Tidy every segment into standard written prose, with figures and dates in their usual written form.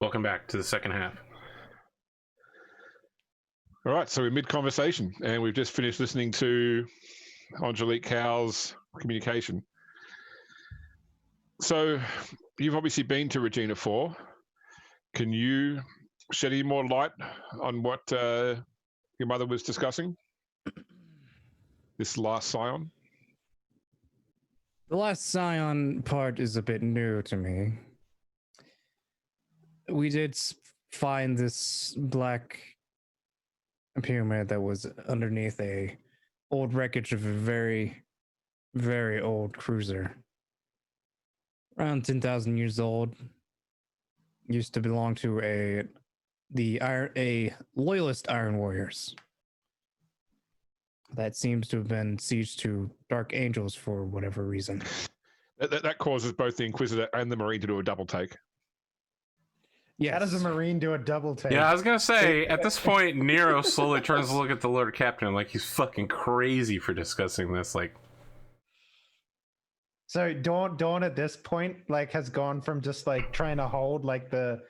Welcome back to the second half. All right, so we're mid-conversation, and we've just finished listening to Angelique Cowles' communication. So you've obviously been to Regina 4. Can you shed any more light on what your mother was discussing? This Last Scion? The Last Scion part is a bit new to me. We did find this black pyramid that was underneath a old wreckage of a very, very old cruiser. Around 10,000 years old. Used to belong to a loyalist Iron Warriors. That seems to have been sieged to Dark Angels for whatever reason. That causes both the Inquisitor and the Marine to do a double take. Yes. How does a Marine do a double take? Yeah, I was gonna say, at this point, Nero slowly turns to look at the Lord Captain like he's fucking crazy for discussing this. Like, So Dawn at this point like has gone from just like trying to hold like the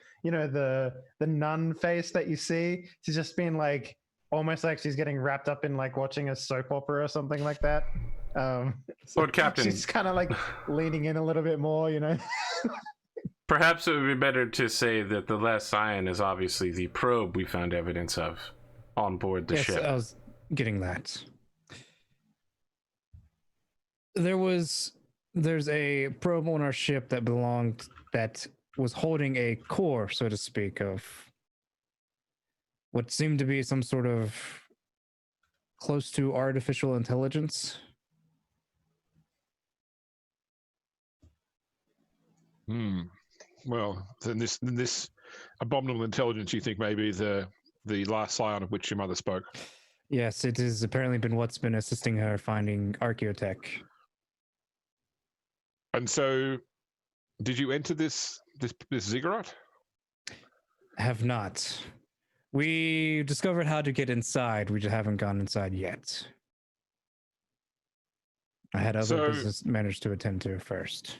nun face that you see to just being like almost like she's getting wrapped up in like watching a soap opera or something like that. Lord Captain, she's kind of like leaning in a little bit more, you know. perhaps it would be better to say that the Last Scion is obviously the probe we found evidence of on board the ship. I was getting that. There's a probe on our ship that was holding a core, so to speak, of what seemed to be some sort of close to artificial intelligence. Well, then this abominable intelligence, you think maybe the Last Scion of which your mother spoke? Yes, it has apparently been what's been assisting her finding archaeotech. And so, did you enter this ziggurat? Have not. We discovered how to get inside. We just haven't gone inside yet. I had other business matters to attend to first.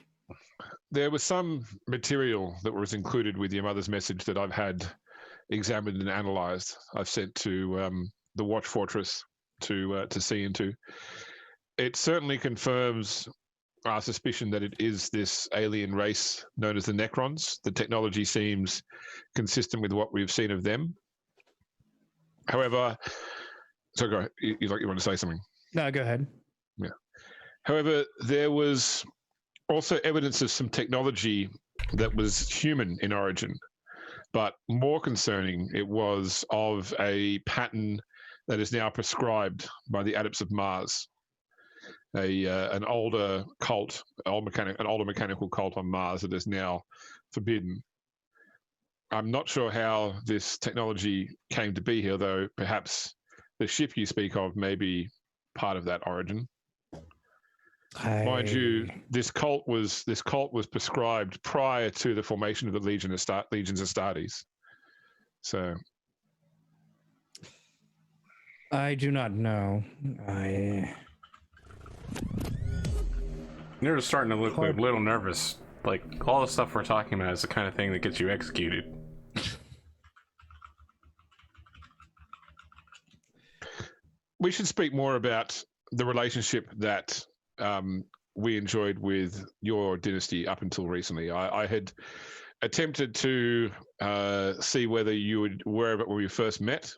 There was some material that was included with your mother's message that I've had examined and analyzed. I've sent to the Watch Fortress to see into. It certainly confirms our suspicion that it is this alien race known as the Necrons. The technology seems consistent with what we've seen of them. However, so go ahead. You want to say something? No, go ahead. Yeah. However, there was also evidence of some technology that was human in origin, but more concerning, it was of a pattern that is now prescribed by the Adepts of Mars, an older cult, an older mechanical cult on Mars that is now forbidden. I'm not sure how this technology came to be here, though perhaps the ship you speak of may be part of that origin. Mind you, this cult was prescribed prior to the formation of the Legions of Astartes. So I do not know. Nero's starting to look a little nervous. Like, all the stuff we're talking about is the kind of thing that gets you executed. We should speak more about the relationship that we enjoyed with your dynasty up until recently. I had attempted to see whether you were when we first met,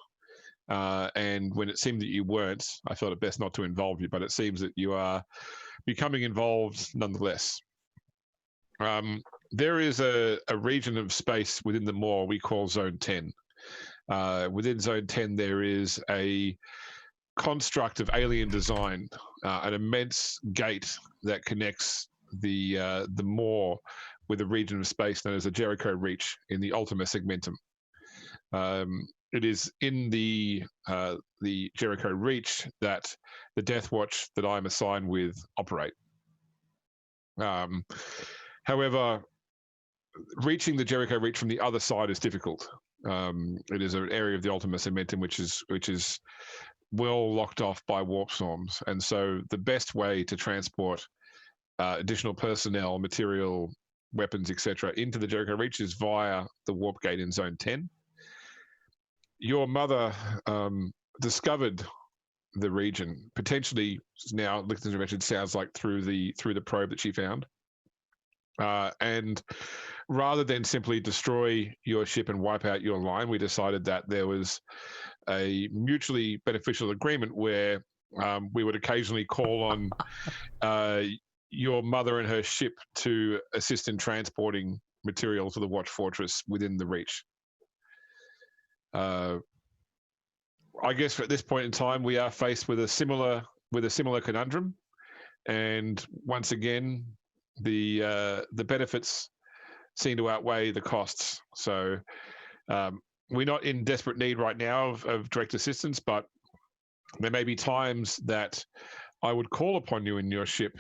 and when it seemed that you weren't, I thought it best not to involve you, but it seems that you are becoming involved nonetheless. There is a region of space within the Maw we call Zone 10. Within Zone 10, there is a construct of alien design, an immense gate that connects the Maw with a region of space known as the Jericho Reach in the Ultima Segmentum. It is in the Jericho Reach that the Death Watch that I'm assigned with operate. However, reaching the Jericho Reach from the other side is difficult. It is an area of the Ultima Segmentum which is well locked off by warp storms, and so the best way to transport additional personnel, material, weapons, etc., into the Jericho Reaches via the warp gate in Zone 10. Your mother discovered the region, potentially now, Lichten's mentioned, sounds like through the probe that she found. And rather than simply destroy your ship and wipe out your line, we decided that there was a mutually beneficial agreement where we would occasionally call on your mother and her ship to assist in transporting material to the Watch Fortress within the Reach. I guess at this point in time, we are faced with a similar conundrum, and once again, the benefits seem to outweigh the costs. So we're not in desperate need right now of direct assistance, but there may be times that I would call upon you in your ship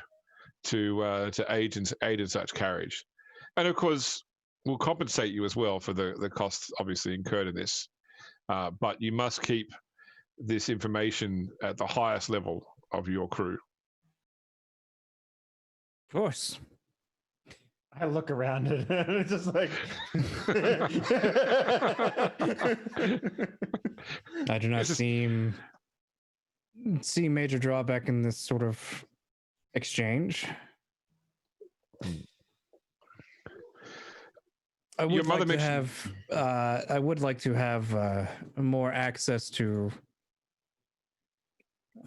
to aid in such carriage, and of course, we'll compensate you as well for the costs obviously incurred in this. But you must keep this information at the highest level of your crew. Of course. I look around and it's just like I do not see major drawback in this sort of exchange. I would like to have more access to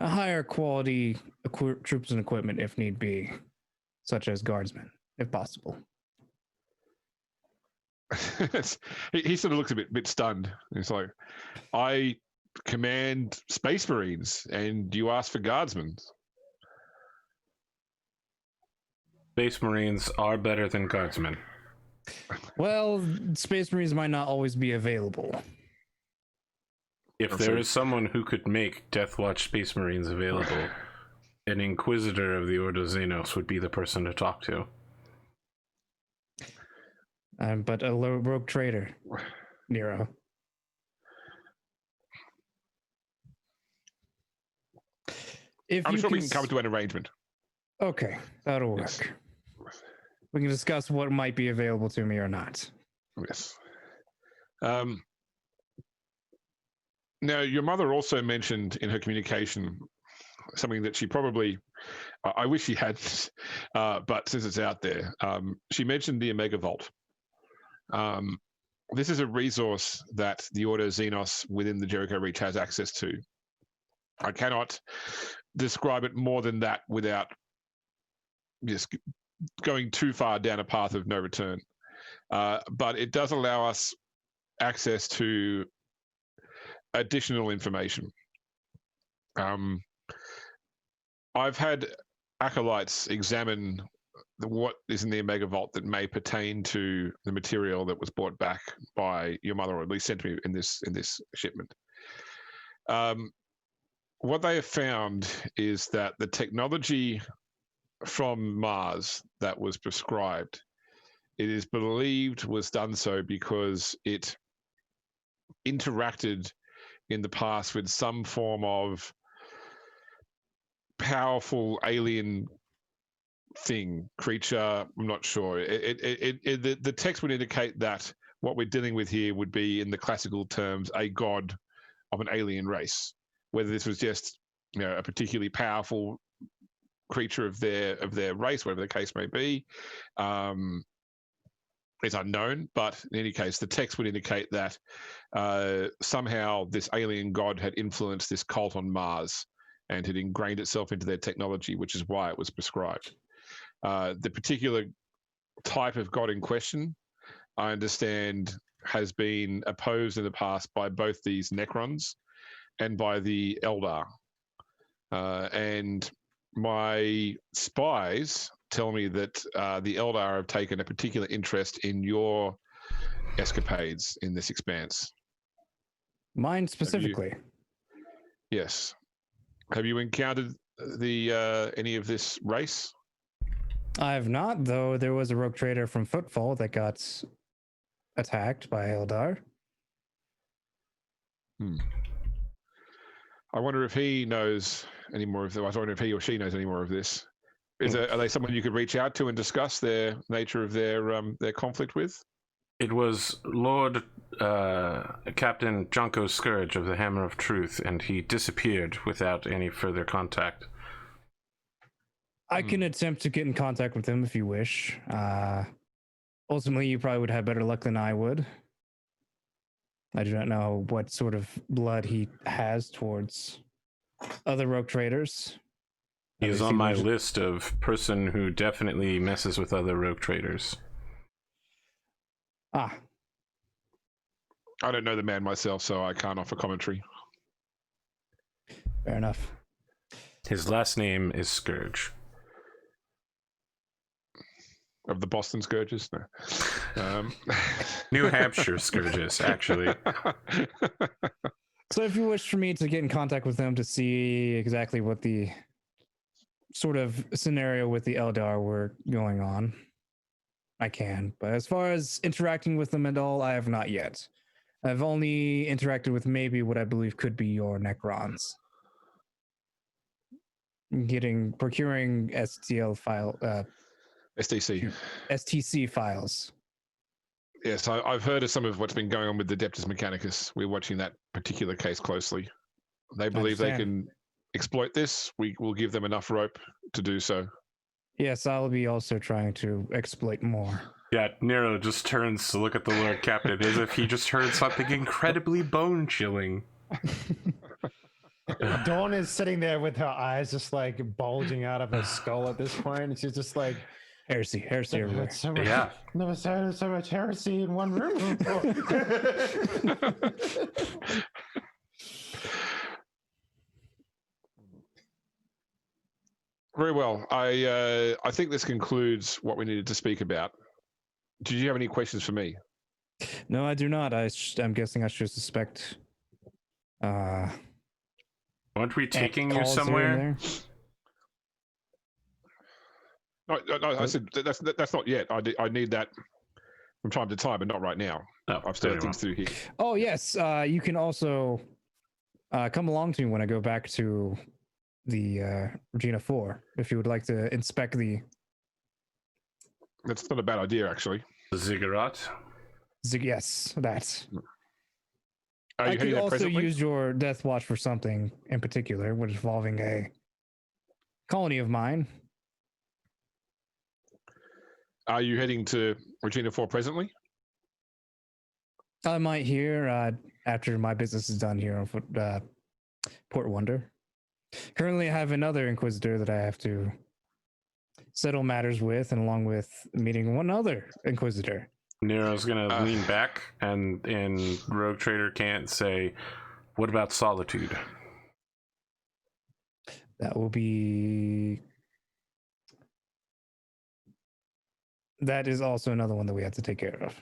a higher quality troops and equipment if need be, such as guardsmen, if possible. He sort of looks a bit stunned. It's like, I command Space Marines, and you ask for guardsmen. Space Marines are better than guardsmen. Well, Space Marines might not always be available. If there is someone who could make Deathwatch Space Marines available, an Inquisitor of the Ordo Xenos would be the person to talk to. But a rogue trader, Nero. I'm sure we can come to an arrangement. Okay, that'll work. Yes. We can discuss what might be available to me or not. Yes. Now, your mother also mentioned in her communication something that she probably, I wish she hadn't, but since it's out there, she mentioned the Omega Vault. This is a resource that the Ordo Xenos within the Jericho Reach has access to. I cannot describe it more than that without just going too far down a path of no return. But it does allow us access to additional information. I've had acolytes examine what is in the Omega Vault that may pertain to the material that was brought back by your mother, or at least sent to me in this shipment. What they have found is that the technology from Mars that was prescribed, it is believed was done so because it interacted in the past with some form of powerful alien creature. I'm not sure. The text would indicate that what we're dealing with here would be, in the classical terms, a god of an alien race. Whether this was just, a particularly powerful creature of their race, whatever the case may be, is unknown. But in any case, the text would indicate that somehow this alien god had influenced this cult on Mars and had ingrained itself into their technology, which is why it was prescribed. The particular type of god in question, I understand, has been opposed in the past by both these Necrons and by the Eldar. And my spies tell me that the Eldar have taken a particular interest in your escapades in this expanse. Mine specifically. Yes. Have you encountered any of this race? I have not, though. There was a rogue trader from Footfall that got attacked by Eldar. I wonder if he knows any more of this. I wonder if he or she knows any more of this. Are they someone you could reach out to and discuss their nature of their conflict with? It was Lord Captain Jonko Scourge of the Hammer of Truth, and he disappeared without any further contact. I can attempt to get in contact with him if you wish. Ultimately, you probably would have better luck than I would. I do not know what sort of blood he has towards other rogue traders. He's on my list of person who definitely messes with other rogue traders. Ah. I don't know the man myself, so I can't offer commentary. Fair enough. His last name is Scourge. Of the Boston Scourges? No. New Hampshire Scourges, actually. So if you wish for me to get in contact with them to see exactly what the sort of scenario with the Eldar were going on, I can. But as far as interacting with them at all, I have not yet. I've only interacted with maybe what I believe could be your Necrons. Procuring STC files. Yes, I've heard of some of what's been going on with the Adeptus Mechanicus. We're watching that particular case closely. They believe they can exploit this. We will give them enough rope to do so. Yes, I'll be also trying to exploit more. Yeah, Nero just turns to look at the Lord Captain as if he just heard something incredibly bone-chilling. Dawn is sitting there with her eyes just like bulging out of her skull at this point, and she's just like, Heresy everywhere. so much, Yeah. Never saw so much heresy in one room before. Very well. I think this concludes what we needed to speak about. Did you have any questions for me? No, I do not. I'm guessing I should suspect. Aren't we taking you calls here and somewhere? No, I said that's not yet. I need that from time to time, but not right now. Oh, I've still very got things to do here. Oh yes, you can also come along to me when I go back to the Regina 4 if you would like to inspect the. That's not a bad idea, actually. The ziggurat? Yes, that. Are I you could heading there also presently? use your Death Watch for something in particular, which is involving a colony of mine. Are you heading to Regina 4 presently? I might hear after my business is done here on Port Wonder. Currently, I have another Inquisitor that I have to settle matters with, and along with meeting one other Inquisitor. Nero's gonna lean back and Rogue Trader can't say, what about Solitude? That will be. That is also another one that we have to take care of.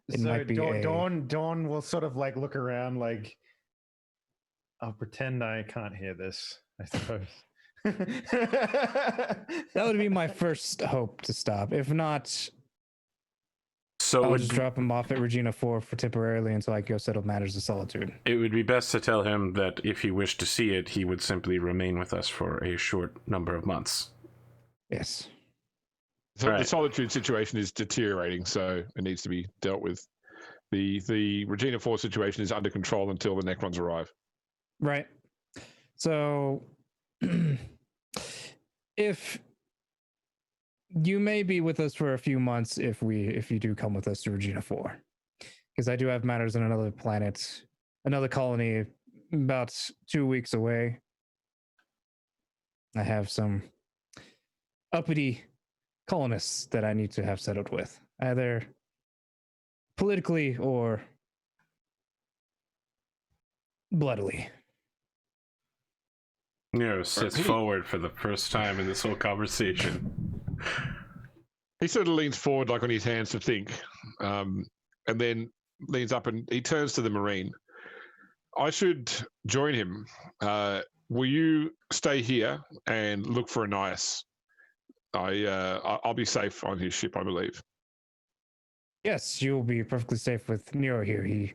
It so might be Dawn will sort of like look around, like, I'll pretend I can't hear this, I suppose. That would be my first hope to stop. If not, So I'll just drop him off at Regina 4 for temporarily until I go settle matters of Solitude. it would be best to tell him that if he wished to see it, he would simply remain with us for a short number of months. Yes. So Right. The Solitude situation is deteriorating, so it needs to be dealt with. The Regina 4 situation is under control until the Necrons arrive. Right. So, if you may be with us for a few months, if you do come with us to Regina 4, because I do have matters on another planet, another colony, about 2 weeks away. I have some uppity colonists that I need to have settled with, either politically or bloodily. Nero sits forward for the first time in this whole conversation. He sort of leans forward, like on his hands to think, and then leans up and he turns to the Marine. I should join him. Will you stay here and look for Anais? I'll be safe on his ship, I believe. Yes, you'll be perfectly safe with Nero here. He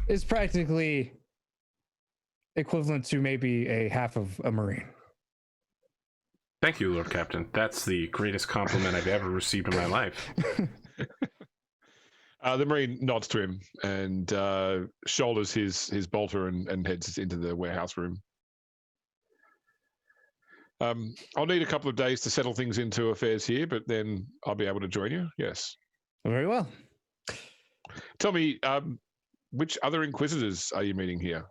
is practically equivalent to maybe a half of a Marine. Thank you, Lord Captain. That's the greatest compliment I've ever received in my life. The Marine nods to him and shoulders his bolter and heads into the warehouse room. I'll need a couple of days to settle things into affairs here, but then I'll be able to join you. Yes. Very well. Tell me, which other Inquisitors are you meeting here?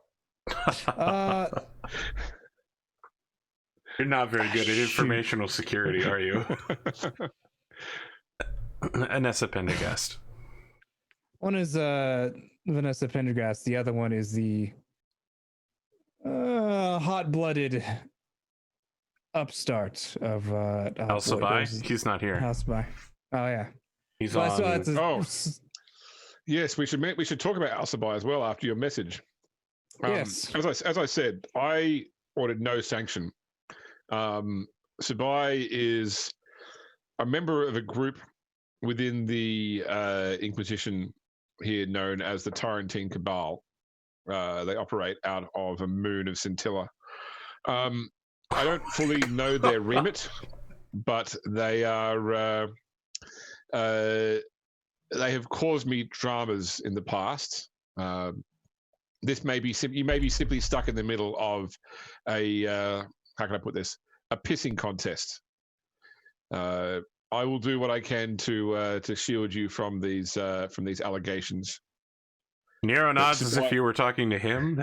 You're not very good at informational security, are you? Vanessa Pendergast. One is Vanessa Pendergast. The other one is the hot-blooded upstart of Alcibi? He's not here. Alcibi. Oh yeah. He's Well, on. Yes, we should talk about Alcibi as well after your message. Yes. As I said, I ordered no sanction. Sabai is a member of a group within the Inquisition here known as the Tyrantine Cabal. They operate out of a moon of Scintilla. I don't fully know their remit, but they are they have caused me dramas in the past. This may be you may be simply stuck in the middle of a how can I put this? A pissing contest. I will do what I can to shield you from these allegations. Nero nods as if you were talking to him.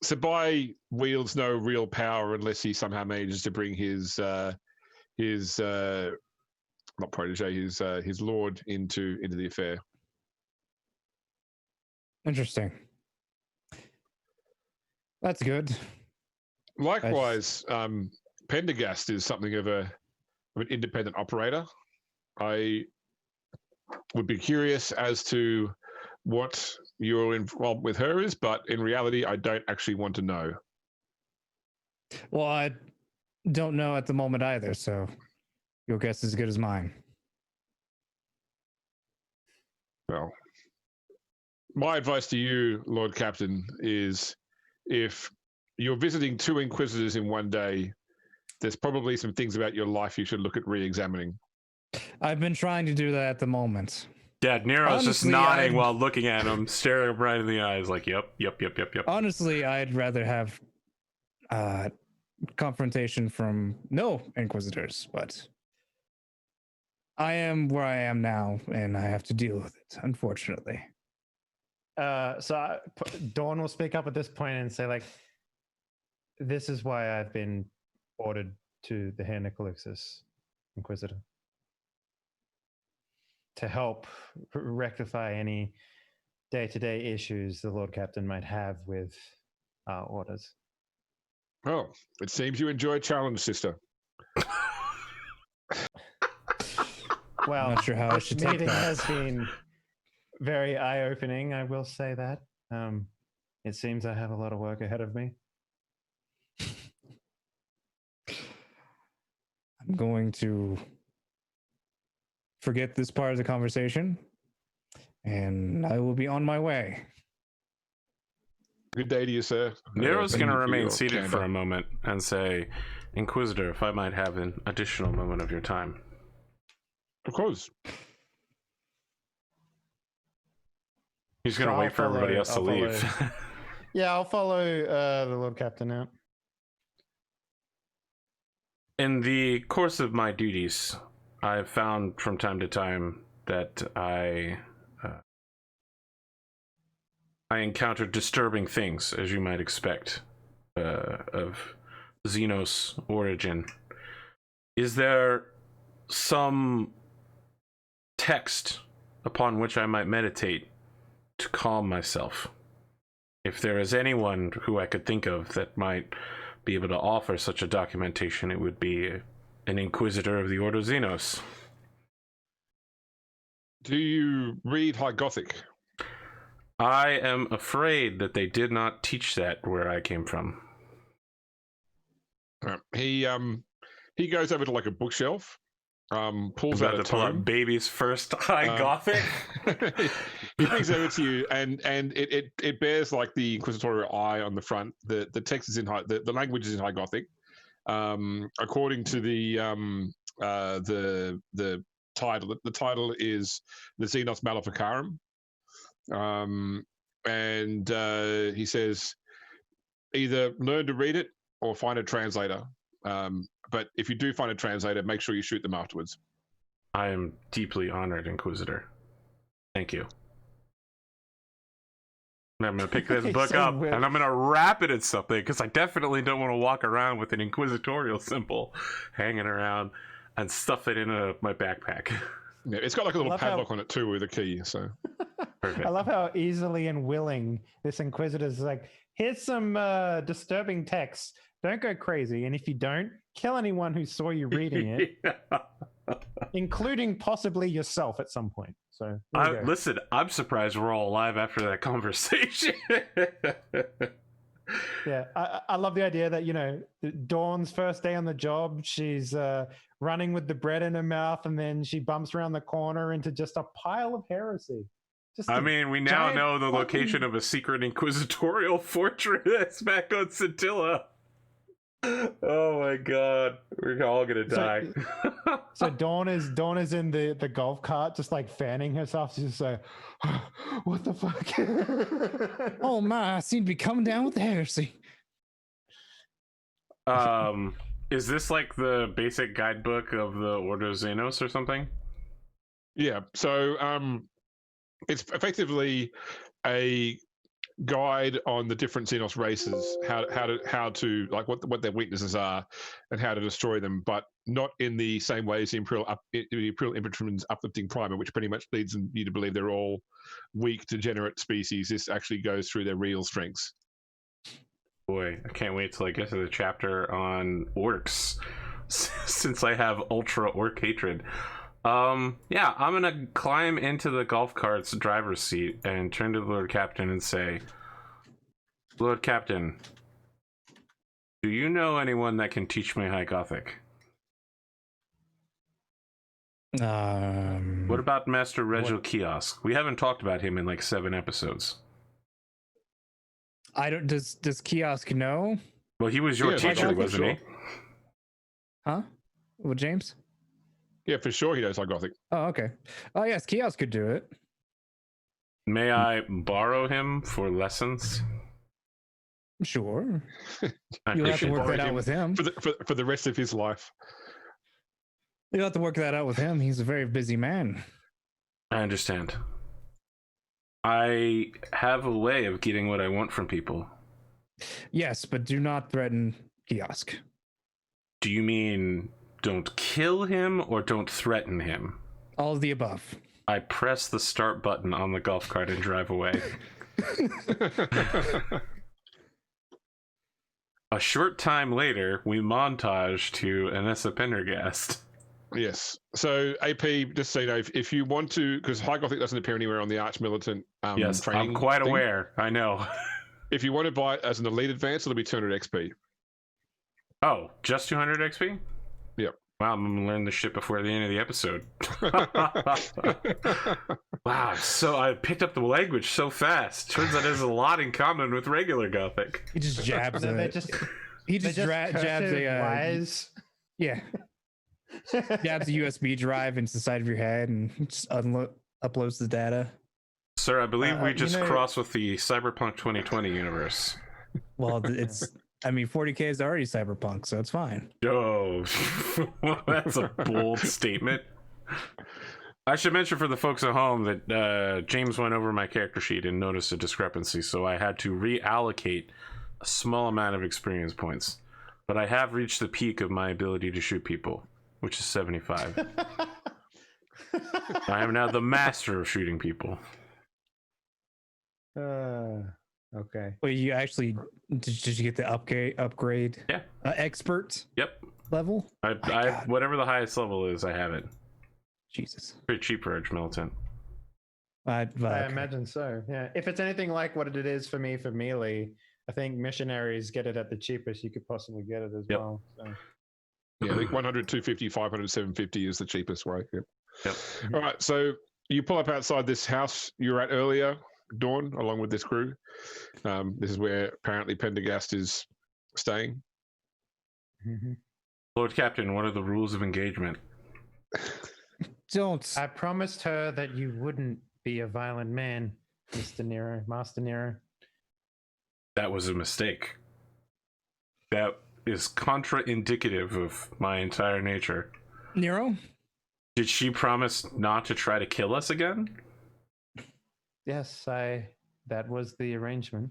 Sabai wields no real power unless he somehow manages to bring his not protege, his lord into the affair. Interesting. That's good. Likewise, Pendergast is something of an independent operator. I would be curious as to what your involvement with her is, but in reality, I don't actually want to know. Well, I don't know at the moment either, so your guess is as good as mine. Well, my advice to you, Lord Captain, is if you're visiting 2 Inquisitors in one day, there's probably some things about your life you should look at re-examining. I've been trying to do that at the moment. Yeah, Nero's Honestly, just nodding while looking at him, staring him right in the eyes like, yep. Honestly, I'd rather have confrontation from no Inquisitors, but I am where I am now, and I have to deal with it, unfortunately. So Dawn will speak up at this point and say, like, this is why I've been ordered to the Hand of Calixis, Inquisitor, to help rectify any day-to-day issues the Lord Captain might have with our orders. Oh, it seems you enjoy a challenge, sister. Well, not sure how I should take meeting that. has been very eye-opening, I will say that. It seems I have a lot of work ahead of me. I'm going to forget this part of the conversation, and I will be on my way. Good day to you, sir. Nero's Thank going to you for remain your seated candor. for a moment and say, Inquisitor, if I might have an additional moment of your time. Of course. He's going to So wait for I'll everybody follow- else to I'll leave. follow. Yeah, I'll follow the Lord Captain out. In the course of my duties, I've found from time to time that I encountered disturbing things, as you might expect, of Xenos origin. Is there some text upon which I might meditate to calm myself? If there is anyone who I could think of that might be able to offer such a documentation, it would be an Inquisitor of the Order Xenos. Do you read High Gothic? I am afraid that they did not teach that where I came from. He goes over to like a bookshelf, pulls out About a to pull out tome. baby's first High Gothic. He brings it over to you, and it bears like the inquisitorial eye on the front. The text is in the language is in High Gothic. According to the title, the title is the Xenos Maleficarum, and he says either learn to read it or find a translator. But if you do find a translator, make sure you shoot them afterwards. I am deeply honored, Inquisitor. Thank you. And I'm going to pick this book so up weird. and I'm going to wrap it in something because I definitely don't want to walk around with an inquisitorial symbol hanging around and stuff it in my backpack. Yeah, it's got like a little love padlock how- on it too with a key. So Perfect. I love how easily and willing this Inquisitor's like, here's some disturbing text. Don't go crazy. And if you don't, kill anyone who saw you reading it, including possibly yourself at some point. So there you go. Listen, I'm surprised we're all alive after that conversation. Yeah, I love the idea that, you know, Dawn's first day on the job, she's running with the bread in her mouth, and then she bumps around the corner into just a pile of heresy. Just I a mean, we now giant know the fucking- location of a secret inquisitorial fortress back on Scintilla. Oh my god, we're all gonna die. So Dawn is in the golf cart, just like fanning herself. She's just like, what the fuck? Oh my, I seem to be coming down with the heresy. Is this like the basic guidebook of the Order of Xenos or something? yeah, so it's effectively a guide on the different Xenos races, how to like what their weaknesses are and how to destroy them, but not in the same way as the Imperial Infantryman's Uplifting Primer, which pretty much leads you to believe they're all weak, degenerate species. This actually goes through their real strengths. Boy, I can't wait till I get to the chapter on orcs, since I have ultra orc hatred. Yeah, I'm gonna climb into the golf cart's driver's seat and turn to the Lord Captain and say, Lord Captain, do you know anyone that can teach me High Gothic? What about Master Regil Kiosk? We haven't talked about him in like 7 episodes. I don't. Does Kiosk know? Well, he was your Yeah, teacher, Gothic, wasn't he? sure. Huh? Well, James. Yeah, for sure he knows High Gothic. Oh, okay. Oh, yes, Kiosk could do it. May I borrow him for lessons? Sure. I You'll have to appreciate work that. that out with him. For the rest of his life. You'll have to work that out with him. He's a very busy man. I understand. I have a way of getting what I want from people. Yes, but do not threaten Kiosk. Do you mean don't kill him or don't threaten him? All of the above. I press the start button on the golf cart and drive away. A short time later, we montage to Anessa Pendergast. Yes. So AP, just so you know, if you want to, because High Gothic doesn't appear anywhere on the Arch-Militant Yes, training I'm quite thing. aware. I know. If you want to buy it as an elite advance, it'll be 200 XP. Oh, just 200 XP? Yep. Wow, I'm gonna learn this shit before the end of the episode. Wow, so I picked up the language so fast. Turns out there's a lot in common with regular Gothic. He just jabs No, it. they just He just jabs a wise. yeah. Jabs a USB drive into the side of your head and just uploads the data. Sir, I believe we you just know- crossed with the Cyberpunk 2020 universe. Well, it's. I mean, 40K is already cyberpunk, so it's fine. Oh, that's a bold statement. I should mention for the folks at home that James went over my character sheet and noticed a discrepancy, so I had to reallocate a small amount of experience points. But I have reached the peak of my ability to shoot people, which is 75. I am now the master of shooting people. Okay. Well, you actually did you get the upgrade? Yeah. Expert Yep. level? I God. whatever the highest level is, I have it. Jesus. Pretty cheap for Arch-Militant. I imagine so. Yeah. If it's anything like what it is for me for melee, I think missionaries get it at the cheapest you could possibly get it as Yep. well. So. Yeah, I think 100, 250, 500, 750 is the cheapest way. Yep. Yep. All right, so you pull up outside this house you were at earlier, Dawn, along with this crew. This is where apparently Pendergast is staying. Lord Captain, what are the rules of engagement? Don't. I promised her that you wouldn't be a violent man, Mr. Nero, Master Nero. That was a mistake. That is contraindicative of my entire nature. Nero? Did she promise not to try to kill us again? Yes, that was the arrangement.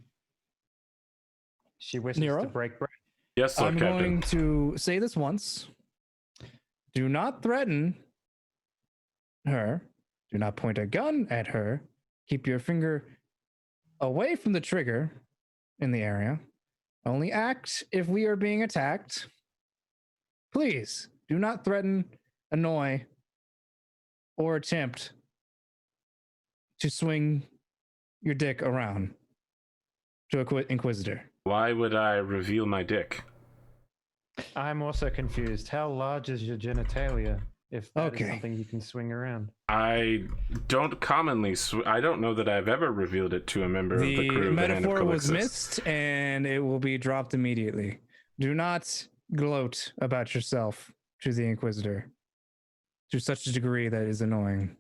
She wishes Nero? to break bread. Yes, Lord I'm Captain. going to say this once. Do not threaten her. Do not point a gun at her. Keep your finger away from the trigger in the area. Only act if we are being attacked. Please do not threaten, annoy, or attempt to swing your dick around to an Inquisitor. Why would I reveal my dick? I'm also confused. How large is your genitalia if that is something you can swing around? I don't commonly... I don't know that I've ever revealed it to a member of the crew of the Hand of metaphor was Calixis. missed, and it will be dropped immediately. Do not gloat about yourself to the Inquisitor to such a degree that is annoying.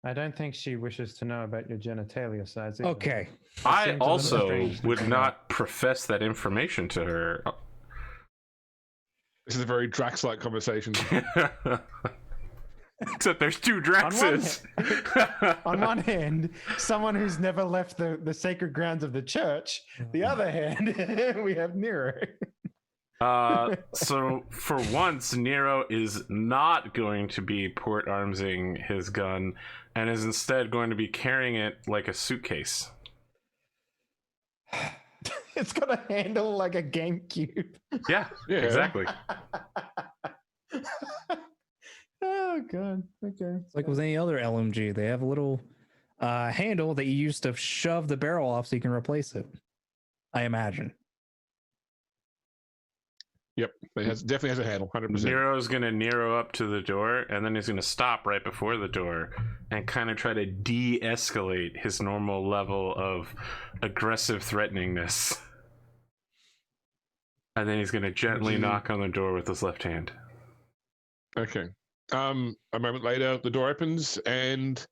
I don't think she wishes to know about your genitalia size either. Okay. I seems a little also strange to would me. not profess that information to her. This is a very Drax-like conversation. Except there's two Draxes. On one hand, someone who's never left the sacred grounds of the church. The other hand, we have Nero. So for once, Nero is not going to be port armsing his gun and is instead going to be carrying it like a suitcase. It's got a handle like a GameCube. Yeah, Yeah. exactly. Oh god. Okay. It's like with any other LMG, they have a little handle that you use to shove the barrel off so you can replace it. I imagine. Yep, it definitely has a handle, 100%. Nero's gonna Nero up to the door, and then he's gonna stop right before the door and kind of try to de-escalate his normal level of aggressive threateningness. And then he's gonna gently knock on the door with his left hand. Okay. A moment later, the door opens, and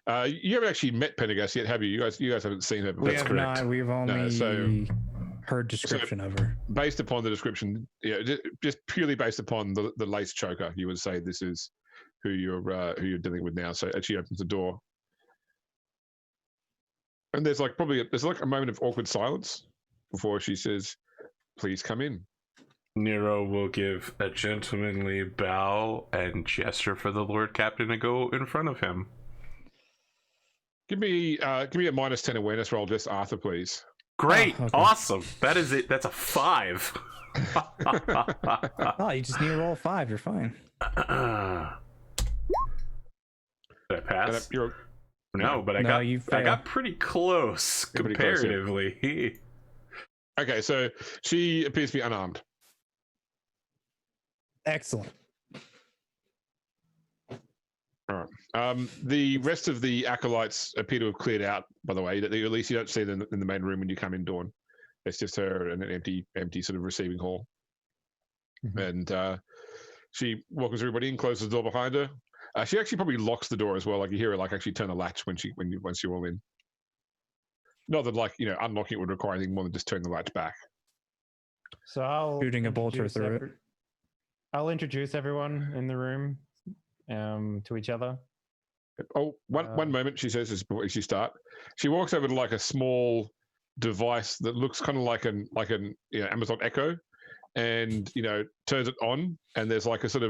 you haven't actually met Pendergast yet, have you? You guys haven't seen her. We have correct. not. We've only heard description of her. Based upon the description, just purely based upon the lace choker, you would say this is who you're dealing with now. So she opens the door, and there's like a moment of awkward silence before she says, "Please come in." Nero will give a gentlemanly bow and gesture for the Lord Captain to go in front of him. Give me a -10 awareness roll, just Arthur, please. Great, Oh, okay. awesome. That is it. That's a 5. Oh, you just need to roll 5. You're fine. Did I pass? No, but I got pretty close You're pretty close, yeah. comparatively. Okay, so she appears to be unarmed. Excellent. All right. The rest of the acolytes appear to have cleared out, by the way. At least you don't see them in the main room when you come in, Dawn. It's just her in an empty sort of receiving hall. Mm-hmm. And she welcomes everybody and closes the door behind her. She actually probably locks the door as well. Like you hear her like actually turn a latch once you're all in. Not that unlocking it would require anything more than just turn the latch back. So I'll Shooting a bolter introduce through it. I'll introduce everyone in the room to each other. Oh, one moment, she says, as before she start. She walks over to like a small device that looks kind of like an Amazon Echo, and turns it on, and there's like this sort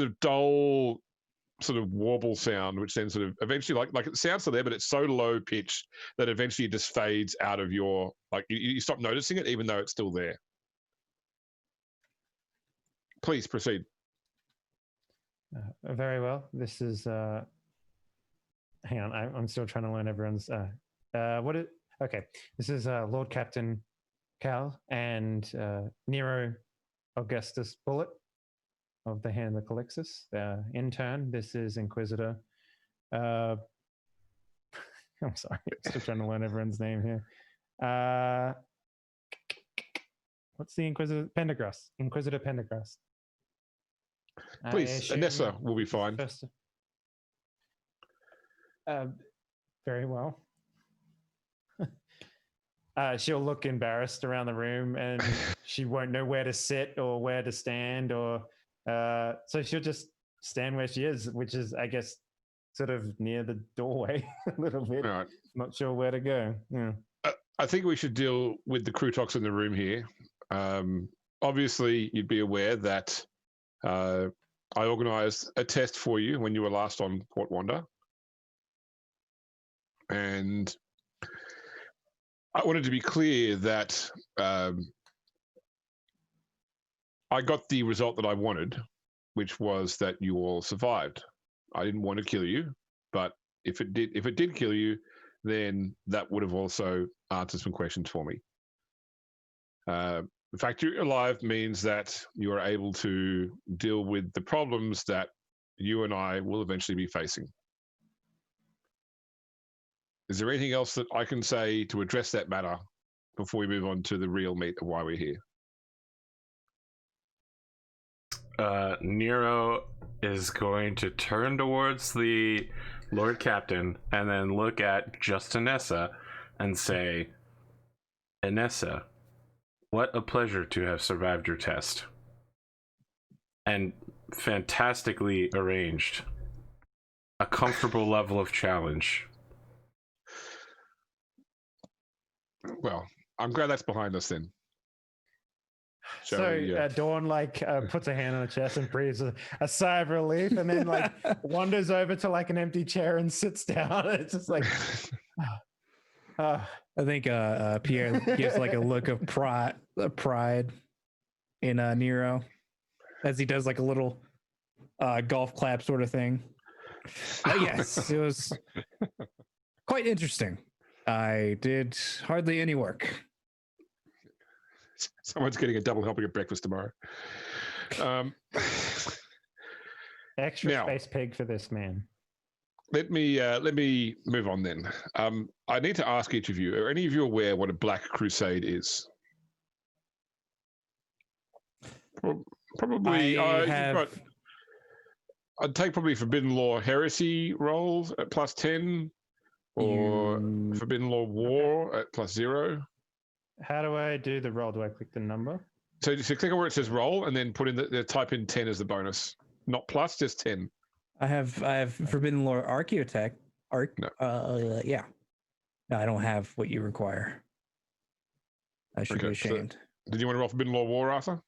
of dull sort of warble sound, which then sort of eventually like it sounds still there, but it's so low pitched that eventually it just fades out of your you stop noticing it even though it's still there. Please proceed. Very well. This is. Hang on, I'm still trying to learn everyone's. Okay, this is Lord Captain Cal and Nero Augustus Bullet of the Hand of Calixis. In turn, this is Inquisitor. I'm sorry, I'm still trying to learn everyone's name here. what's the Inquisitor Pendergrass? Inquisitor Pendergrass. Please, Anessa will be fine. Very well. She'll look embarrassed around the room, and she won't know where to sit or where to stand, or so she'll just stand where she is, which is, I guess, sort of near the doorway a little bit. Right. Not sure where to go. Yeah. I think we should deal with the Crutox in the room here. Obviously, you'd be aware that I organised a test for you when you were last on Port Wanda. And I wanted to be clear that I got the result that I wanted, which was that you all survived. I didn't want to kill you, but if it did kill you, then that would have also answered some questions for me. The fact you're alive means that you are able to deal with the problems that you and I will eventually be facing. Is there anything else that I can say to address that matter before we move on to the real meat of why we're here? Nero is going to turn towards the Lord Captain and then look at just Anessa and say, Anessa, what a pleasure to have survived your test. And fantastically arranged. A comfortable level of challenge. Well, I'm glad that's behind us then. Dawn puts her hand on her chest and breathes a sigh of relief, and then wanders over to an empty chair and sits down. It's just like, I think Pierre gives a look of pride in Nero as he does a little golf clap sort of thing. Yes, it was quite interesting. I did hardly any work. Someone's getting a double helping of breakfast tomorrow. Extra space pig for this man. Let me move on then. I need to ask each of you: are any of you aware what a Black Crusade is? Probably. I'd take probably Forbidden Law Heresy rolls at +10, or Forbidden Law War at +0. How do I do the roll? Do I click the number? So click on where it says roll, and then put in the type in 10 as the bonus, not plus, just 10. I have Forbidden Lore Archaeotech. Yeah. No, I don't have what you require. I should be ashamed. So, did you want to roll Forbidden Law War, Arthur?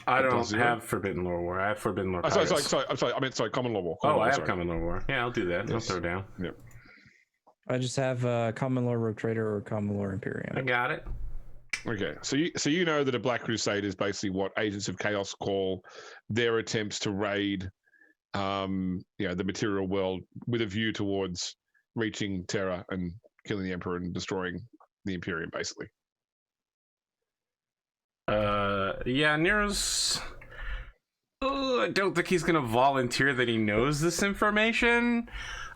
I don't have Forbidden Lore War. I have Forbidden Lore. Sorry. Common Law War. I have Common Law War. Yeah, I'll do that. Yes. I'll throw down. Yep. I just have Common Law Rogue Trader or Common Law Imperium. I got it. Okay, so you know that a Black Crusade is basically what Agents of Chaos call their attempts to raid, the material world with a view towards reaching Terra and killing the Emperor and destroying the Imperium, basically. Nero's. I don't think he's going to volunteer that he knows this information.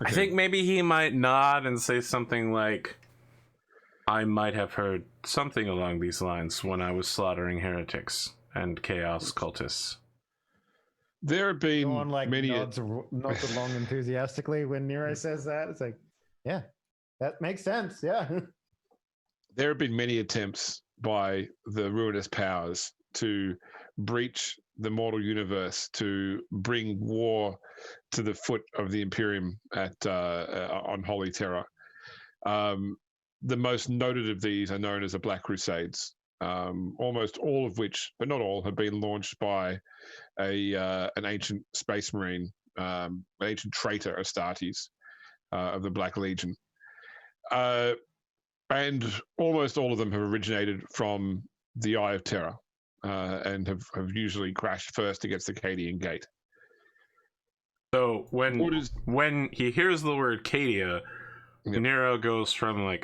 Okay. I think maybe he might nod and say something like, I might have heard something along these lines when I was slaughtering heretics and chaos cultists. There have been many... nods along enthusiastically when Nero says that. It's like, yeah, that makes sense, yeah. There have been many attempts by the ruinous powers to breach the mortal universe, to bring war to the foot of the Imperium on Holy Terra. The most noted of these are known as the Black Crusades, almost all of which, but not all, have been launched by an ancient space marine, an ancient traitor Astartes of the Black Legion. And almost all of them have originated from the Eye of Terror and have usually crashed first against the Cadian Gate. So when he hears the word Cadia, yep. Nero goes from I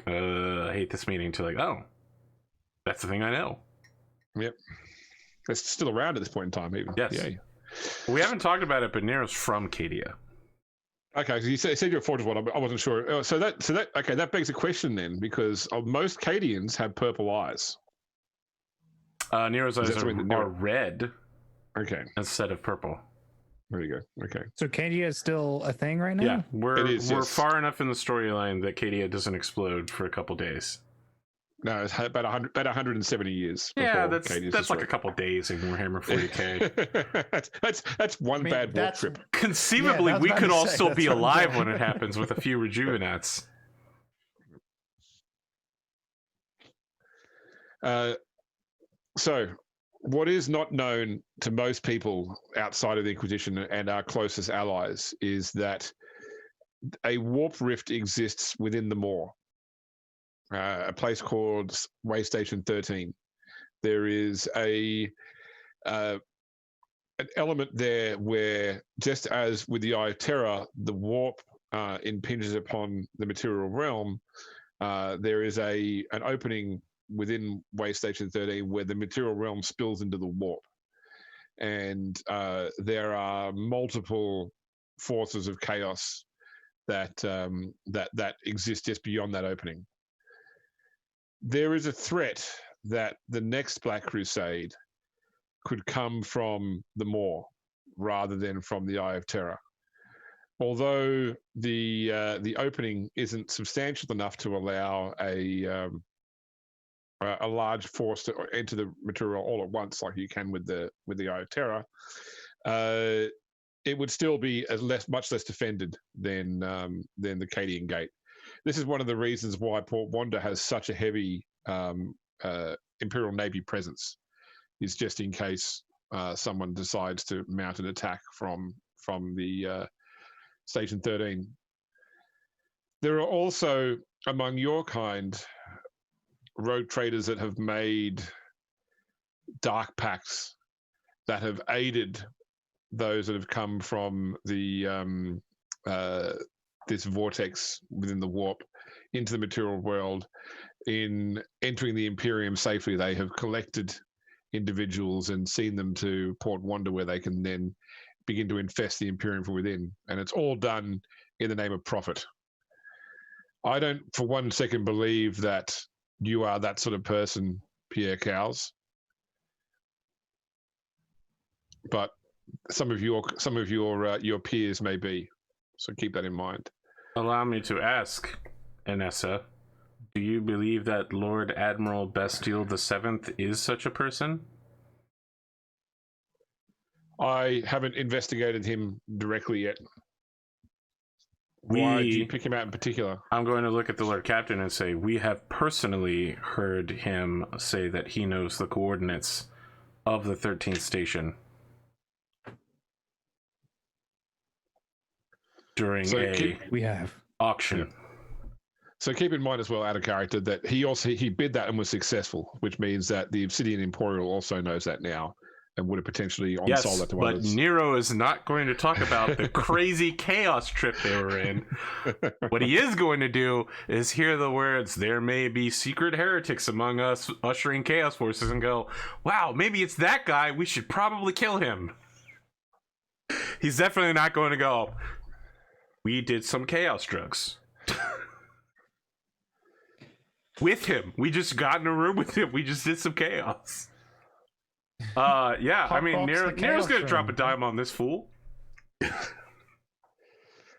hate this meeting to oh, that's the thing I know. Yep. It's still around at this point in time, even. Yes. Yeah. We haven't talked about it, but Nero's from Cadia. Okay, so you said you're a Forge one. I wasn't sure. So that begs a question then, because most Cadians have purple eyes. Nero's Is eyes that something that are Nero- red Okay, instead of purple. there you go. Okay. So Cadia is still a thing right now? Yeah, we're It is, yes. far enough in the storyline that Cadia doesn't explode for a couple days. No, it's about 170 years. Yeah, before that's Cadius like a destroyed. couple days in Warhammer 40K. that's one I mean, bad warp that's- trip. Conceivably, Yeah, I was we about could to all say, still that's be what I'm alive saying. when it happens with a few rejuvenats. So, what is not known to most people outside of the Inquisition and our closest allies is that a warp rift exists within the Maw, a place called Waystation 13. There is an element there where, just as with the Eye of Terror, the warp impinges upon the material realm. There is an opening within Waystation 13 where the material realm spills into the warp, and there are multiple forces of chaos that exist just beyond that opening. There is a threat that the next Black Crusade could come from the Maw rather than from the Eye of Terror. Although the opening isn't substantial enough to allow a large force to enter the material all at once, like you can with the Eye of Terror, it would still be much less defended than the Cadian Gate. This is one of the reasons why Port Wanda has such a heavy Imperial Navy presence, is just in case someone decides to mount an attack from the Station 13. There are also, among your kind, rogue traders that have made dark pacts that have aided those that have come from the this vortex within the warp into the material world. In entering the Imperium safely, they have collected individuals and seen them to Port Wanda, where they can then begin to infest the Imperium from within, and it's all done in the name of profit. I don't for one second believe that you are that sort of person, Pierre Cowles, but some of your peers may be, so keep that in mind. Allow me to ask, Anessa, do you believe that Lord Admiral Bastille VII is such a person? I haven't investigated him directly yet. Why do you pick him out in particular? I'm going to look at the Lord Captain and say, we have personally heard him say that he knows the coordinates of the 13th station during We have. auction. Yeah. So keep in mind as well, out of character, that he bid that and was successful, which means that the Obsidian Imperial also knows that now and would have potentially on-sold that to others. But Nero is not going to talk about the crazy chaos trip they were in. What he is going to do is hear the words, "There may be secret heretics among us ushering chaos forces," and go, "Wow, maybe it's that guy. We should probably kill him." He's definitely not going to go, "We did some chaos drugs." With him. We just got in a room with him. We just did some chaos. Yeah, I mean, Nero's gonna drop a dime on this fool.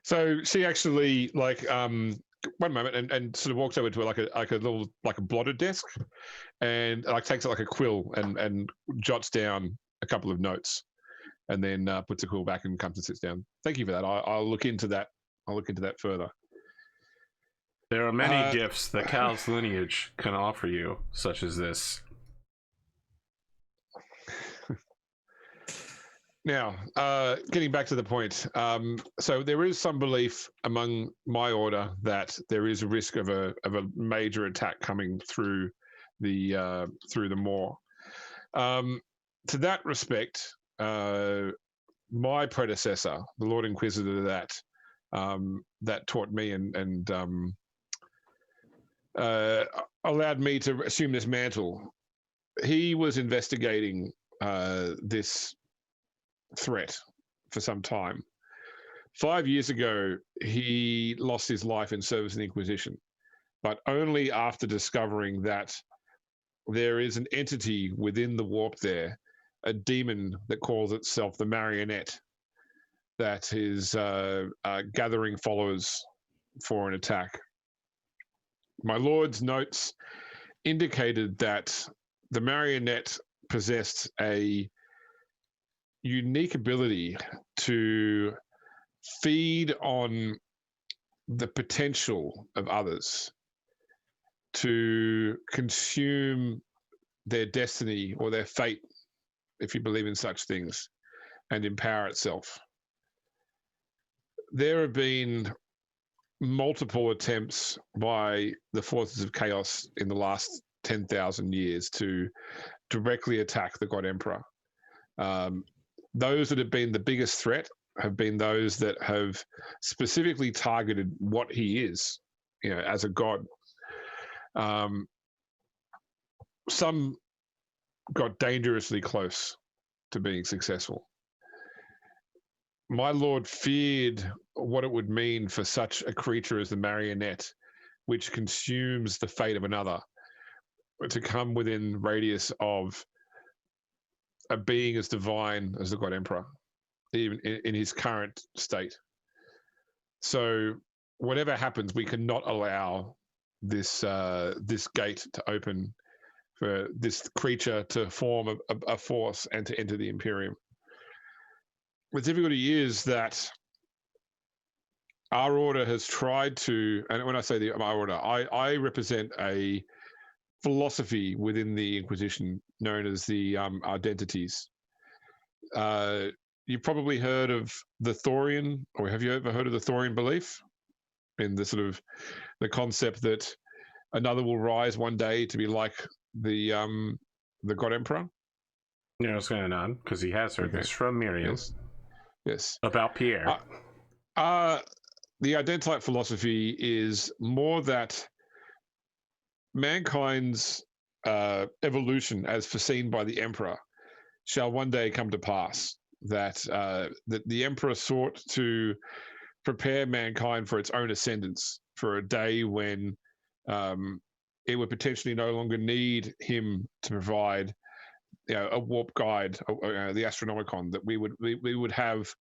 So she actually, like, one moment, and sort of walks over to a blotted desk, and like takes it like a quill and jots down a couple of notes, and then puts the quill back and comes and sits down. Thank you for that. I'll look into that. I'll look into that further. There are many gifts that Cal's lineage can offer you, such as this. Now, getting back to the point, so there is some belief among my order that there is a risk of a major attack coming through the Maw. To that respect, my predecessor, the Lord Inquisitor, that taught me and allowed me to assume this mantle. He was investigating this threat for some time. 5 years ago, he lost his life in service in the Inquisition, but only after discovering that there is an entity within the warp there, a demon that calls itself the Marionette, that is gathering followers for an attack. My lord's notes indicated that the Marionette possessed a unique ability to feed on the potential of others, to consume their destiny or their fate, if you believe in such things, and empower itself. There have been multiple attempts by the forces of chaos in the last 10,000 years to directly attack the God Emperor. Those that have been the biggest threat have been those that have specifically targeted what he is, as a god. Some got dangerously close to being successful. My lord feared what it would mean for such a creature as the Marionette, which consumes the fate of another, to come within radius of a being as divine as the God Emperor, even in his current state. So whatever happens, we cannot allow this gate to open for this creature to form a force and to enter the Imperium. The difficulty is that our order has tried to, and when I say our order, I represent a philosophy within the Inquisition known as the Identities. You've probably heard of the Thorian, or have you ever heard of the Thorian belief? In the sort of the concept that another will rise one day to be like the God Emperor. Yeah, I was going to nod because he has heard this from Miriam. Yes. About Pierre. The Identite philosophy is more that mankind's evolution, as foreseen by the Emperor, shall one day come to pass. That the Emperor sought to prepare mankind for its own ascendance, for a day when it would potentially no longer need him to provide a warp guide, the Astronomicon, that we would have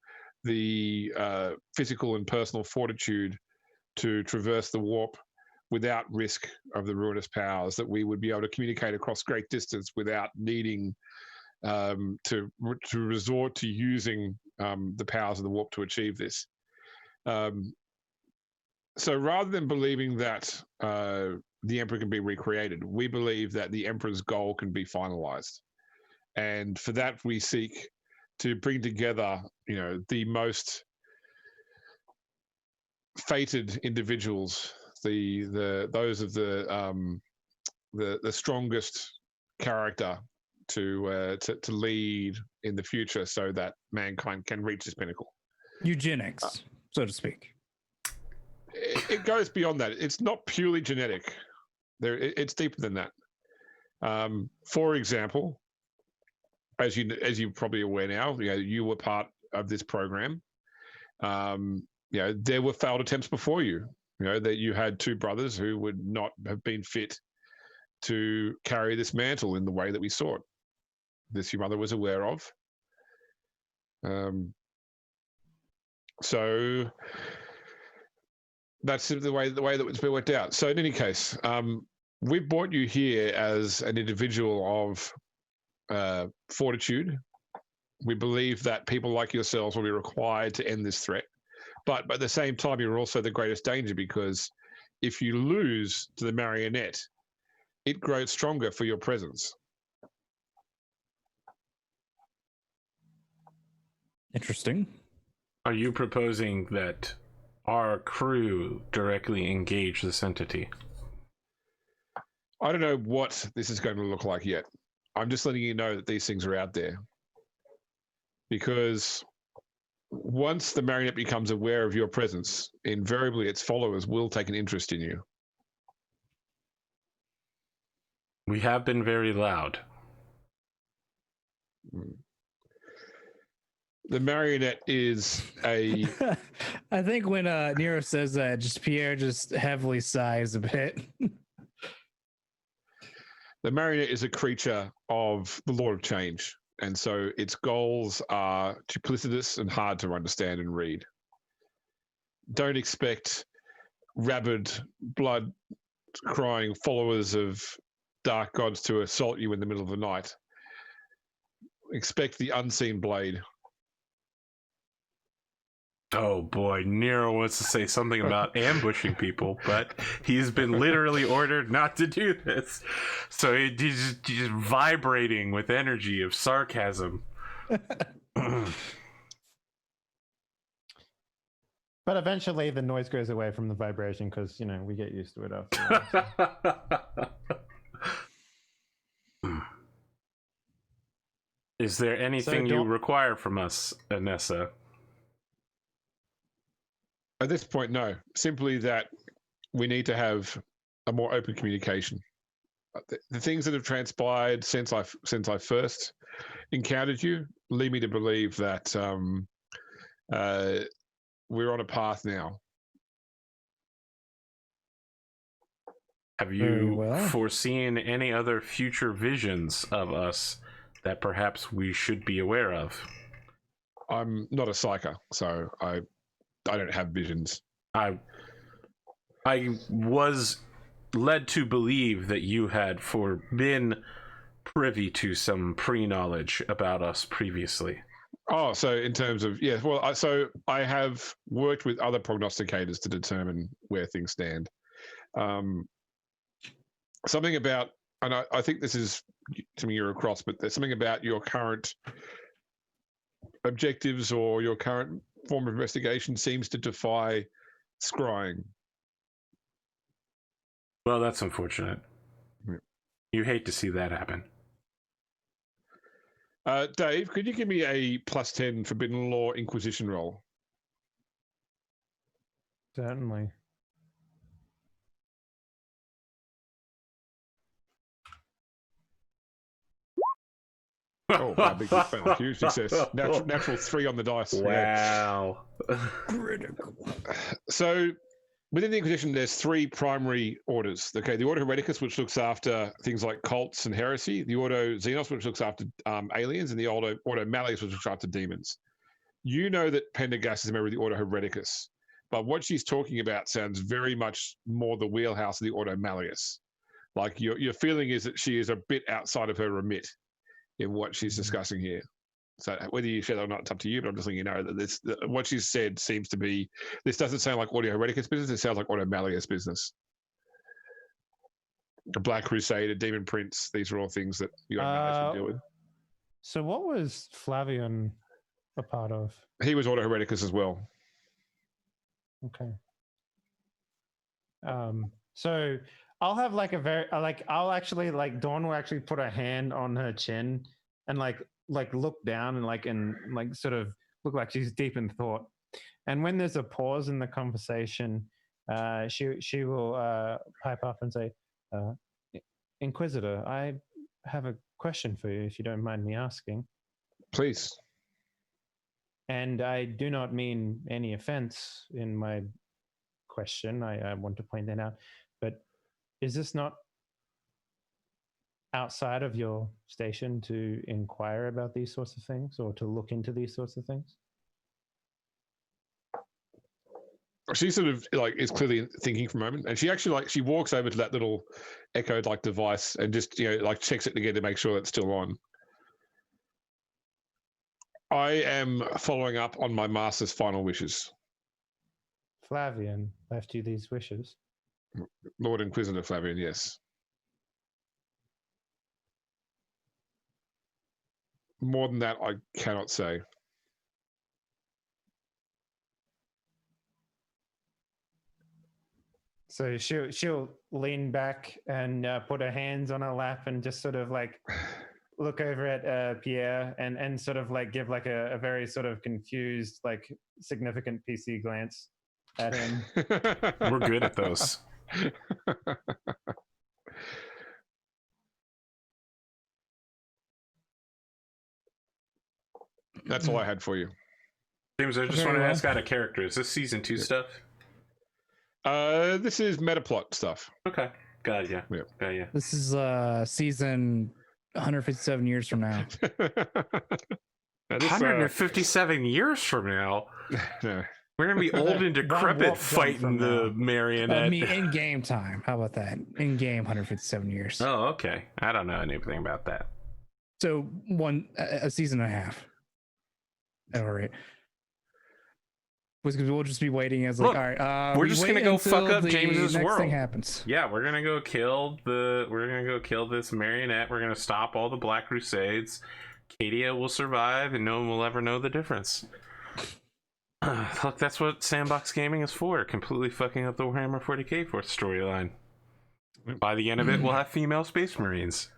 the physical and personal fortitude to traverse the warp without risk of the ruinous powers, that we would be able to communicate across great distance without needing to resort to using the powers of the warp to achieve this. So rather than believing that the Emperor can be recreated, we believe that the Emperor's goal can be finalized. And for that, we seek to bring together, the most fated individuals, those of the strongest character to lead in the future, so that mankind can reach this pinnacle. Eugenics, so to speak. It goes beyond that. It's not purely genetic. It's deeper than that. For example, as you're probably aware now, you were part of this program. There were failed attempts before you. That you had two brothers who would not have been fit to carry this mantle in the way that we saw it. This your mother was aware of. So that's the way that it's been worked out. So in any case, we brought you here as an individual of fortitude. We believe that people like yourselves will be required to end this threat. But at the same time, you're also the greatest danger, because if you lose to the Marionette, it grows stronger for your presence. Interesting. Are you proposing that our crew directly engage this entity? I don't know what this is going to look like yet. I'm just letting you know that these things are out there. Because once the Marionette becomes aware of your presence, invariably its followers will take an interest in you. We have been very loud. The Marionette is a... I think when Nero says that, Pierre just heavily sighs a bit. The marionette is a creature of the Lord of Change, and so its goals are duplicitous and hard to understand and read. Don't expect rabid, blood-crying followers of dark gods to assault you in the middle of the night. Expect the unseen blade. Oh boy, Nero wants to say something about ambushing people, but he's been literally ordered not to do this. So he's just vibrating with energy of sarcasm. But eventually the noise goes away from the vibration because, you know, we get used to it after a while. Is there anything you require from us, Anessa? At this point, no. Simply that we need to have a more open communication. The things that have transpired since I first encountered you lead me to believe that we're on a path now. Have you foreseen any other future visions of us that perhaps we should be aware of? I'm not a psyker, so I don't have visions. I was led to believe that you had been privy to some pre-knowledge about us previously. Oh, so in terms of, yeah, well, so I have worked with other prognosticators to determine where things stand. Something about, and I think this is something you're across, but there's something about your current objectives or your current form of investigation seems to defy scrying. Well, that's unfortunate. Yeah. You hate to see that happen. Dave, could you give me a +10 Forbidden Law Inquisition roll? Certainly. Oh, wow, huge success. Natural 3 on the dice. Wow. Critical. So within the Inquisition, there's 3 primary orders. Okay, the Ordo Hereticus, which looks after things like cults and heresy, the Ordo Xenos, which looks after aliens, and the Ordo Malleus, which looks after demons. You know that Pendergast is a member of the Ordo Hereticus, but what she's talking about sounds very much more the wheelhouse of the Ordo Malleus. Like your feeling is that she is a bit outside of her remit in what she's discussing here. So whether you share that or not, it's up to you, but I'm just letting you know that what she's said seems to be, this doesn't sound like Audio Hereticus business, it sounds like Audio Malleus business. A Black Crusade, a Demon Prince, these are all things that you would deal with. So what was Flavian a part of? He was Audio Hereticus as well. Okay. So I'll have like a very, I'll actually, like, Dawn will actually put a hand on her chin and like look down and sort of look like she's deep in thought. And when there's a pause in the conversation, she will pipe up and say, Inquisitor, I have a question for you, if you don't mind me asking. Please. And I do not mean any offense in my question. I want to point that out. But is this not outside of your station to inquire about these sorts of things or to look into these sorts of things? She sort of is clearly thinking for a moment, and she actually she walks over to that little echoed device and just checks it again to make sure it's still on. I am following up on my master's final wishes. Flavian left you these wishes? Lord Inquisitor Flavian, yes. More than that, I cannot say. So she'll lean back and put her hands on her lap and just sort of look over at Pierre and sort of give a very sort of confused, significant PC glance at him. We're good at those. That's all I had for you. James, I just want to ask out of character. Is this season 2 stuff? This is metaplot stuff. Okay, Got ya. Yeah. Got ya. This is season 157 years from now. Now this, 157 years from now, yeah. we're gonna be old and One decrepit warp jump fighting from the now. marionette. Me in game time. How about that? In game 157 years. Oh, okay. I don't know anything about that. So a season and a half. All right. We'll just be waiting as like, Look, all right. we're we just wait gonna go until fuck up the James's next world. thing happens. Yeah, we're gonna go kill this marionette. We're gonna stop all the Black Crusades. Cadia will survive, and no one will ever know the difference. Look, that's what sandbox gaming is for. Completely fucking up the Warhammer 40K fourth storyline. By the end of it, we'll have female space marines.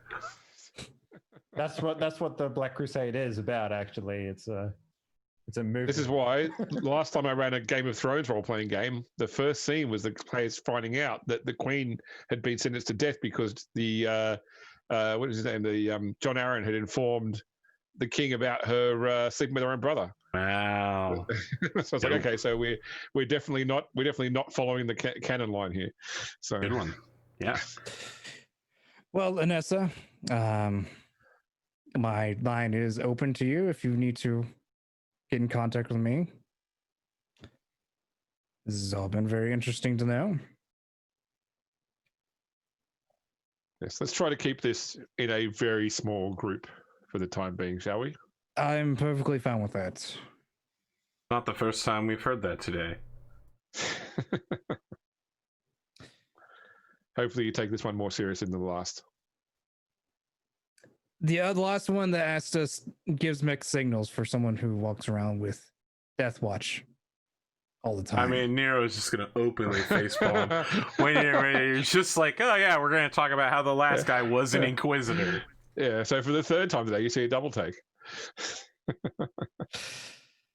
That's what the Black Crusade is about. Actually, it's a movie. This is why last time I ran a Game of Thrones role-playing game, the first scene was the players finding out that the Queen had been sentenced to death because the what is his name? The John Arryn had informed the king about her sleeping with her own brother. Wow. So it's like, okay, so we're definitely not following the canon line here. So Good one. Yeah. Well, Anessa, my line is open to you if you need to get in contact with me. This has all been very interesting to know. Yes, let's try to keep this in a very small group for the time being, shall we? I'm perfectly fine with that. Not the first time we've heard that today. Hopefully you take this one more serious than the last. The last one that asked us gives mixed signals for someone who walks around with Death Watch all the time. I mean, Nero's just gonna openly facepalm when you're just like, oh yeah, we're gonna talk about how the last guy was an Inquisitor. Yeah, so for the third time today, you see a double take.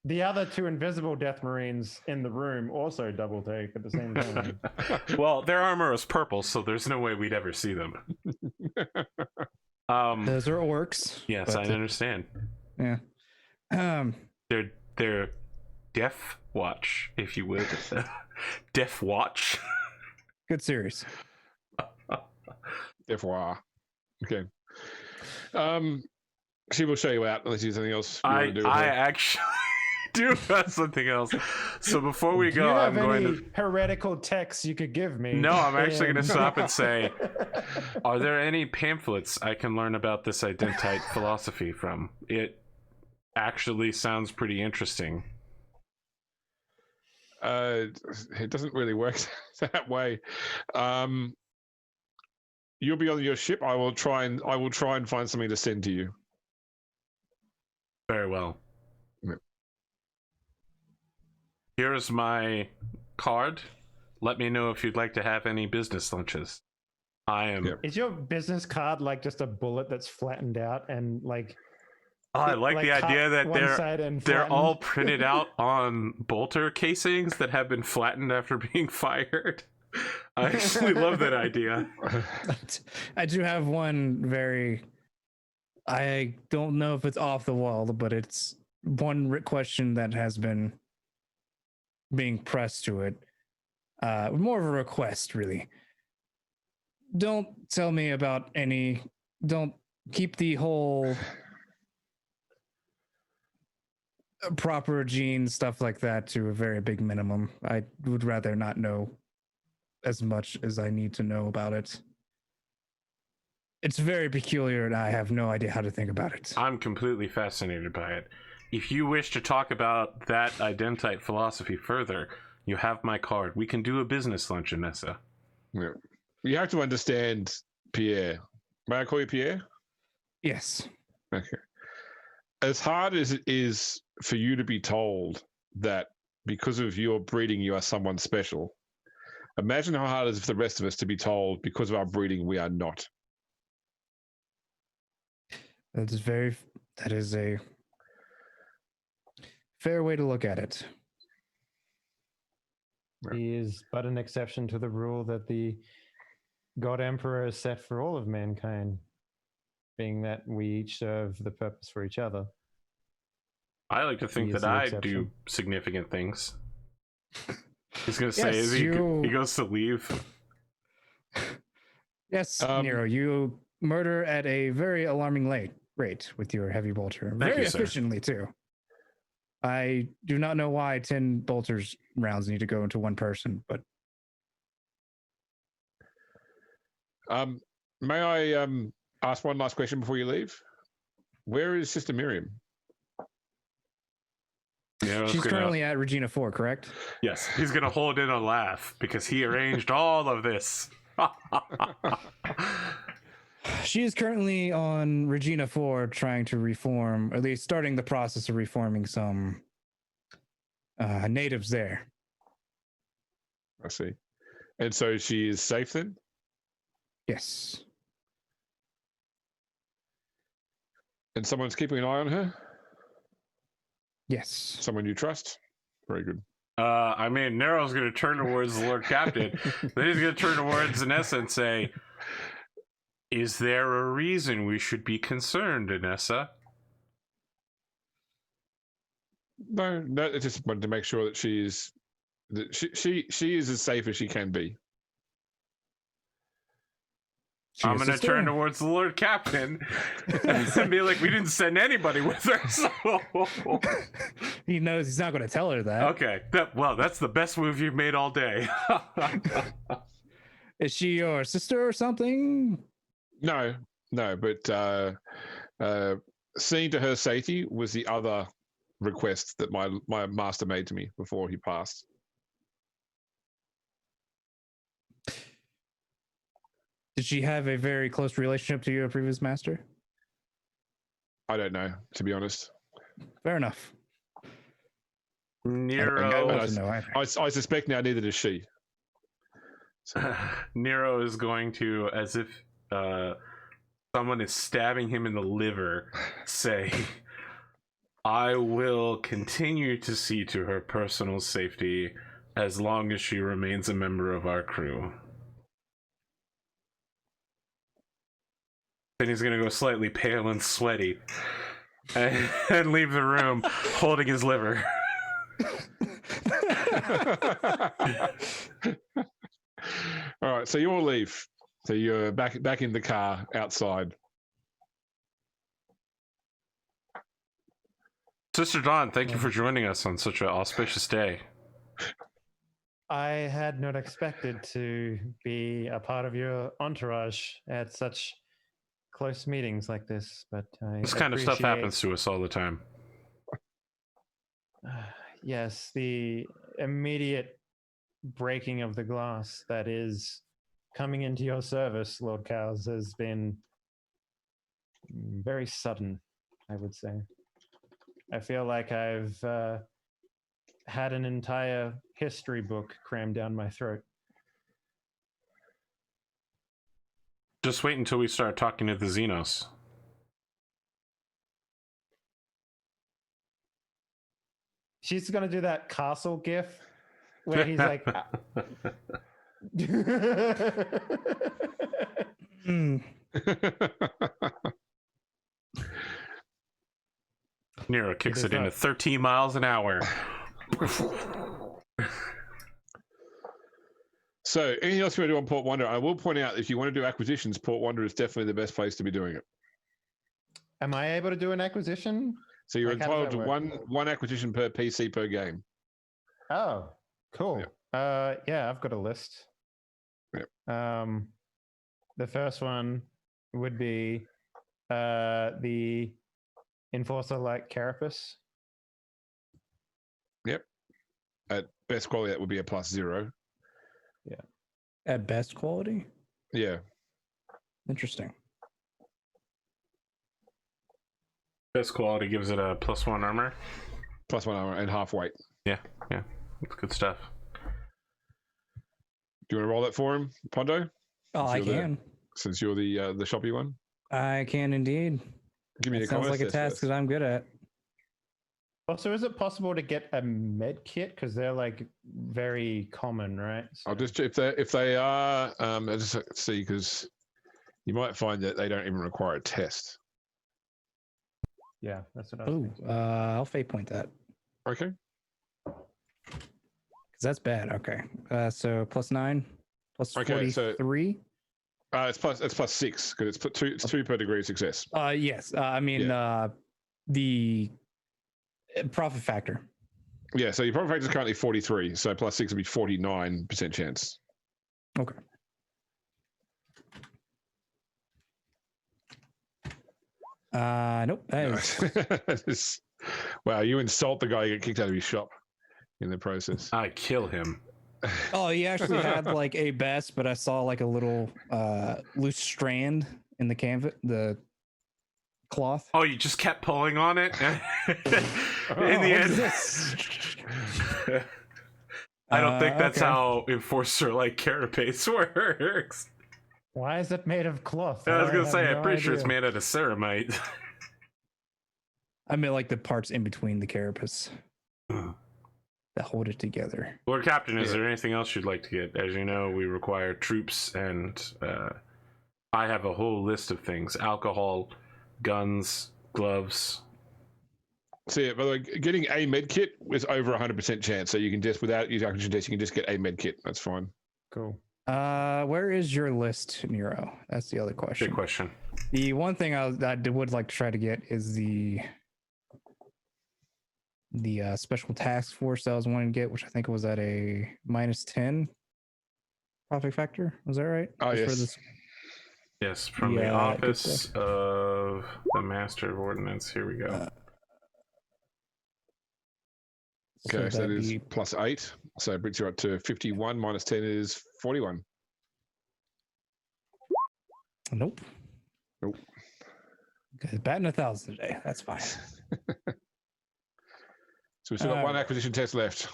The other two invisible Death Marines in the room also double take at the same time. Well, their armor is purple, so there's no way we'd ever see them. Those are orcs. Yes, I understand. Yeah. They're Death Watch, if you will. Death Watch. Good series. FYI. Okay. She will show you out unless there's anything else you want to do with I her. actually do have something else. So before we Do go, you have I'm going any to. heretical texts you could give me? No, I'm actually going to stop and say, are there any pamphlets I can learn about this identite philosophy from? It actually sounds pretty interesting. It doesn't really work that way. You'll be on your ship. I will try and find something to send to you. Very well. Yep. Here's my card. Let me know if you'd like to have any business lunches. I am. Yep. Is your business card like just a bullet that's flattened out and like? Oh, I like the idea that they're all flattened? printed out on bolter casings that have been flattened after being fired. I actually love that idea. I do have one very. I don't know if it's off the wall, but it's one question that has been being pressed to it. More of a request, really. Don't tell me about any. Don't keep the whole proper gene stuff like that to a very big minimum. I would rather not know as much as I need to know about it. It's very peculiar and I have no idea how to think about it. I'm completely fascinated by it. If you wish to talk about that identite philosophy further, you have my card. We can do a business lunch, Anessa. Yeah. You have to understand, Pierre. May I call you Pierre? Yes. Okay. As hard as it is for you to be told that because of your breeding you are someone special, imagine how hard it is for the rest of us to be told because of our breeding we are not. That is a fair way to look at it. He is but an exception to the rule that the God Emperor has set for all of mankind, being that we each serve the purpose for each other. I like to think He is that the I exception. do significant things. He's gonna say Yes, as he you- goes to leave. Yes, Nero, you murder at a very alarming rate with your heavy bolter. Very you, sir. efficiently, too. I do not know why 10 bolters rounds need to go into one person, but... May I ask one last question before you leave? Where is Sister Miriam? Yeah, She's currently at Regina 4, correct? Yes, he's gonna hold in a laugh because he arranged all of this. She is currently on Regina 4 trying to reform, or at least starting the process of reforming some natives there. I see. And so she is safe then? Yes. And someone's keeping an eye on her? Yes. Someone you trust? Very good. I mean, Nero's going to turn towards the Lord Captain. Then he's going to turn towards Inessa and say, "Is there a reason we should be concerned, Inessa?" No, I just wanted to make sure that she is as safe as she can be. I'm going to turn towards the Lord Captain and be like, "We didn't send anybody with her, so..." He knows he's not going to tell her that. Okay, that's the best move you've made all day. Is she your sister or something? No, but seeing to her safety was the other request that my master made to me before he passed. Did she have a very close relationship to your previous master? I don't know, to be honest. Fair enough. Nero, I suspect now neither does she. So. Nero is going to, as if someone is stabbing him in the liver, say, "I will continue to see to her personal safety as long as she remains a member of our crew." Then he's going to go slightly pale and sweaty and leave the room holding his liver. All right, so you all leave. So you're back in the car outside. Sister Dawn, thank you for joining us on such an auspicious day. I had not expected to be a part of your entourage at such close meetings like this, but This kind of stuff happens to us all the time. Yes, the immediate breaking of the glass that is coming into your service, Lord Cowles, has been very sudden, I would say. I feel like I've had an entire history book crammed down my throat. Just wait until we start talking to the Xenos. She's gonna do that castle gif where he's like Nero kicks it into 13 miles an hour. So, anything else you want to do on Port Wonder? I will point out, if you want to do acquisitions, Port Wonder is definitely the best place to be doing it. Am I able to do an acquisition? So you're Like, how does entitled that to work? one acquisition per PC per game. Oh, cool. Yeah, I've got a list. Yep. The first one would be the Enforcer like Carapace. Yep. At best quality, that would be a +0. Yeah. At best quality? Yeah. Interesting. Best quality gives it a +1 armor. +1 armor and half weight. Yeah, it's good stuff. Do you want to roll that for him, Pondo? Oh, I can. Since you're the shoppy one. I can indeed. Give me That a sounds like a task that I'm good at. Also, is it possible to get a med kit? Because they're like very common, right? So, I'll just if they are I'll just see, because you might find that they don't even require a test. yeah, that's what I was Oh, thinking. I'll fate point that. Okay. Because that's bad. Okay. So +9, plus Okay, so- 43. It's plus 6 because it's 2 per degree of success. Yes. I mean, the profit factor. Yeah, so your profit factor is currently 43, so plus 6 would be 49% chance. Okay. Nope. That is... Wow, you insult the guy, you get kicked out of his shop in the process. I kill him. Oh, he actually had like a best, but I saw like a little loose strand in the canvas, the cloth. Oh, you just kept pulling on it? In the end. I don't think that's how Enforcer like carapace works. Why is it made of cloth? I was gonna say, have I'm pretty no sure it's idea. made out of ceramite. I mean, like the parts in between the carapace that hold it together. Lord Captain, is there anything else you'd like to get? As you know, we require troops, and I have a whole list of things: alcohol, guns, gloves. So yeah, by the way, getting a med kit is over 100% chance. So you can just, without using oxygen test, you can just get a med kit. That's fine. Cool. Where is your list, Nero? That's the other question. Good question. The one thing I would like to try to get is the special task force that I was wanting to get, which I think was at a -10 profit factor. Was that right? Oh, Just yes. for this- Yes, from the office of the Master of Ordnance. Here we go. Okay, so that that'd is be- plus 8. So it brings you up to 51. Minus 10 is 41. Nope. Nope. Okay, batting 1,000 a day. That's fine. So we've still got one acquisition test left.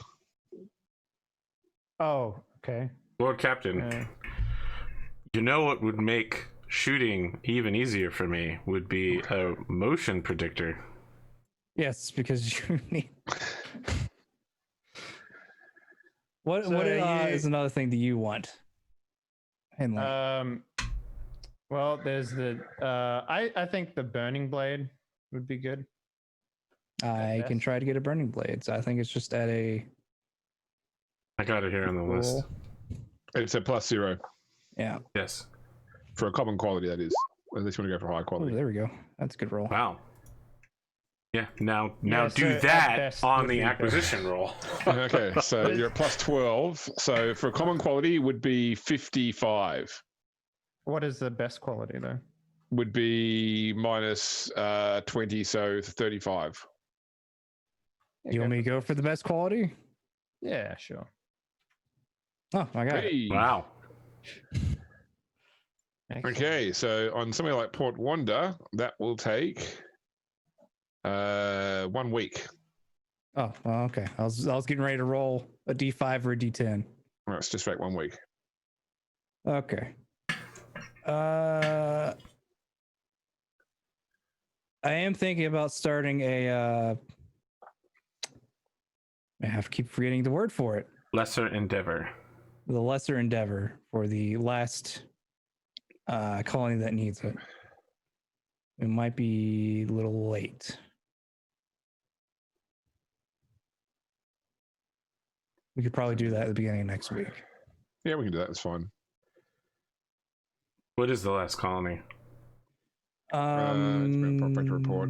Oh, okay. Lord Captain, you know what would make shooting even easier for me would be a motion predictor. Yes, because you need. What So is another thing that you want? Henley? Well, there's the I think the burning blade would be good. I can try to get a burning blade. So I think it's just at a I got it here on the list. roll. It's a plus 0 Yeah. Yes. for a common quality, that is. Unless you want to go for high Oh, quality. there we go. That's a good roll. Wow. Yeah. Now Yeah, do so at that best on would the be acquisition roll. Okay, so you're at plus 12. So for a common quality would be 55. What is the best quality though? Would be minus 20, so 35. You want me to go for the best quality? Yeah, sure. Oh, I got it. Hey. Wow. Excellent. Okay, so on something like Port Wanda, that will take 1 week. Oh, well, okay. I was getting ready to roll a D5 or a D10. All right, it's just like 1 week. Okay. I am thinking about starting a. I have to keep forgetting the word for it. Lesser endeavor. The lesser endeavor for the last colony that needs it. It might be a little late. We could probably do that at the beginning of next week. Yeah, we can do that. It's fine. What is the last colony? It's about prospect report.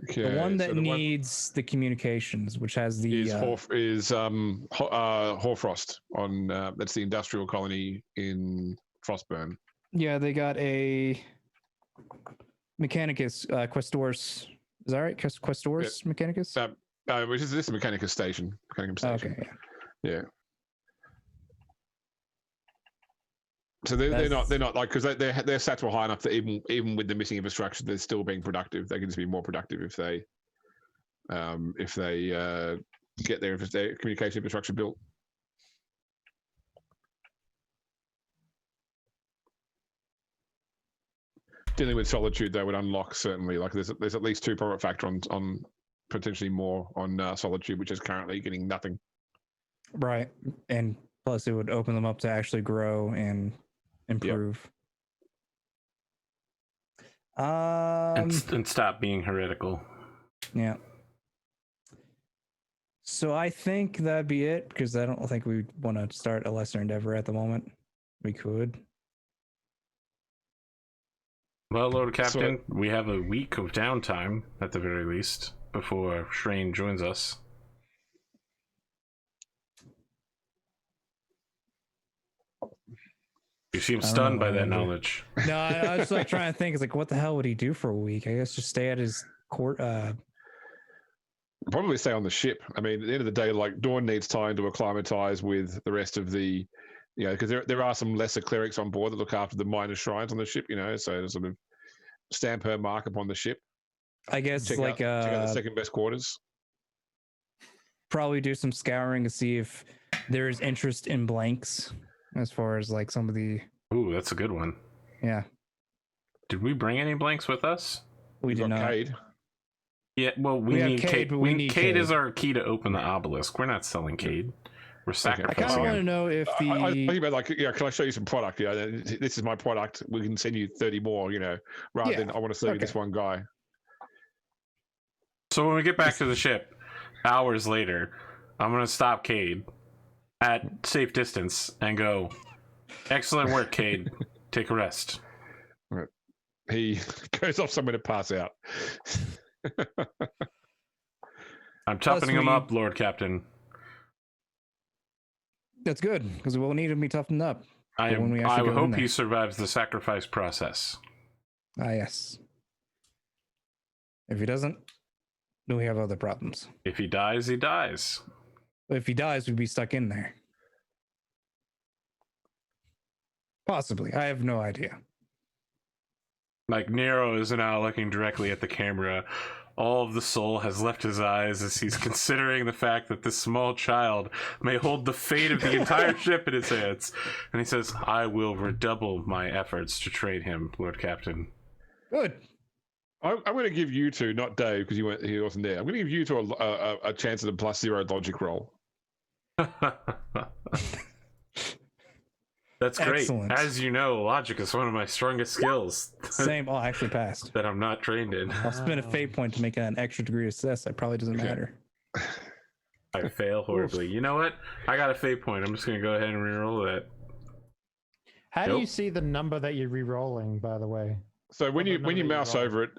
Okay, The one that so the needs the communications, which has the is Hoarfrost on that's the industrial colony in Frostburn. yeah, they got a Mechanicus Questors. Is that right? Questors Mechanicus? Which is this Mechanicus station? Mechanicum station. Okay, Yeah. So they're not like, because their stats were high enough that even with the missing infrastructure, they're still being productive. They can just be more productive if they get their communication infrastructure built. Dealing with solitude, though, would unlock certainly. Like there's at least 2 profit factor on potentially more on solitude, which is currently getting nothing. right. And plus, it would open them up to actually grow and improve. And stop being heretical. Yeah. So I think that'd be it, because I don't think we want to start a lesser endeavor at the moment. We could. Well, Lord Captain, we have a week of downtime at the very least before Shrain joins us. You seem stunned by that knowledge. No, I was like trying to think. It's like, what the hell would he do for a week? I guess just stay at his court. Probably stay on the ship. I mean, at the end of the day, like Dawn needs time to acclimatize with the rest of the, because there are some lesser clerics on board that look after the minor shrines on the ship. So to sort of stamp her mark upon the ship. I guess check out the second best quarters. Probably do some scouring to see if there's interest in blanks, as far as like some of the. Ooh, that's a good one. Yeah. Did we bring any blanks with us? We did not. Cade. Yeah, well, we need Cade. But we need Cade is our key to open the obelisk. We're not selling Cade. We're sacrificing I kind of want to know if the. I think about can I show you some product? This is my product. We can send you 30 more. Rather than I want to sell you this one guy. So when we get back to the ship, hours later, I'm gonna stop Cade at safe distance and go, "Excellent work, Cade. Take a rest." Right. He goes off somewhere to pass out. I'm toughening him up, Lord Captain. That's good, because we'll need him to be toughened up. I hope he survives the sacrifice process. Ah, yes. If he doesn't, then we have other problems. If he dies, he dies. If he dies, we'd be stuck in there. Possibly. I have no idea. Like, Nero is now looking directly at the camera. All of the soul has left his eyes as he's considering the fact that this small child may hold the fate of the entire ship in his hands. And he says, "I will redouble my efforts to trade him, Lord Captain." Good. I'm going to give you two, not Dave, because he wasn't there. I'm going to give you two a chance at a +0 logic roll. That's great. Excellent. As you know, logic is one of my strongest skills. Same. Oh, I actually passed. That I'm not trained in. I'll spend a fate point to make an extra degree of success. That probably doesn't matter. I fail horribly. You know what? I got a fate point. I'm just going to go ahead and reroll that. How do you see the number that you're re-rolling, by the way? So when you mouse over it,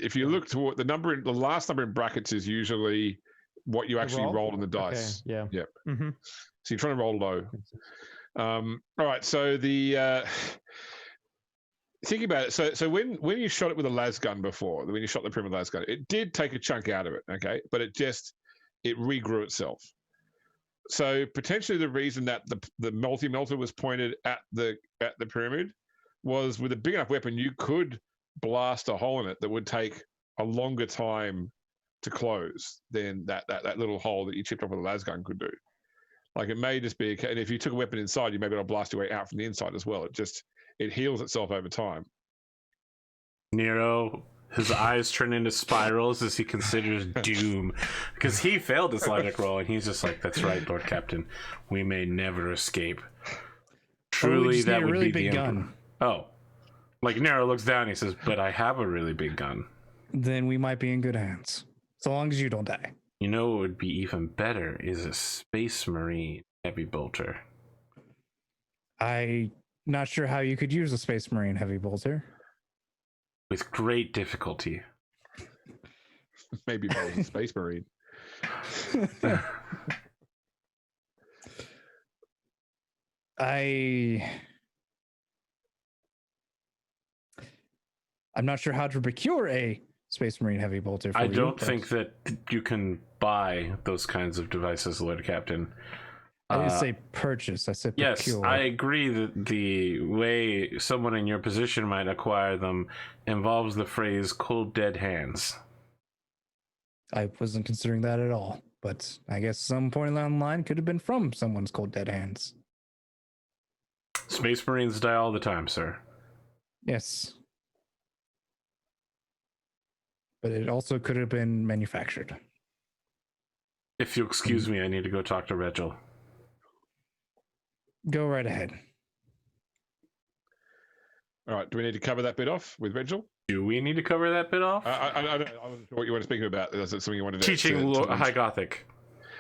if you look toward the last number in brackets is usually what you actually rolled on the dice. Okay, yeah. Yep. Mm-hmm. So you're trying to roll low. All right. So think about it. So when you shot it with a las gun before, when you shot the pyramid las gun, it did take a chunk out of it. Okay, but it regrew itself. So potentially the reason that the multi-melter was pointed at the pyramid was with a big enough weapon, you could blast a hole in it that would take a longer time to close than that little hole that you chipped off with a las gun could do. Like it may just be, and if you took a weapon inside, you may be able to blast your way out from the inside as well. It heals itself over time. Nero, his eyes turn into spirals as he considers doom, because he failed his logic roll, and he's just like, "That's right, Lord Captain, we may never escape." Truly, that would be the gun. Oh, like Nero looks down, and he says, "But I have a really big gun." Then we might be in good hands, so long as you don't die. You know what would be even better is a Space Marine heavy bolter. I'm not sure how you could use a Space Marine heavy bolter. With great difficulty. Maybe a Space Marine. I'm not sure how to procure a Space Marine heavy bolter. I don't think that you can buy those kinds of devices, Lord Captain. I didn't say purchase. I said procure. Yes, I agree that the way someone in your position might acquire them involves the phrase "cold dead hands." I wasn't considering that at all, but I guess some point along the line could have been from someone's cold dead hands. Space Marines die all the time, sir. Yes. But it also could have been manufactured. If you'll excuse me, I need to go talk to Regil. Go right ahead. All right. Do we need to cover that bit off with Regil? Do we need to cover that bit off? I wasn't sure what you want to speak about. Is it something you wanted to Teaching High Gothic.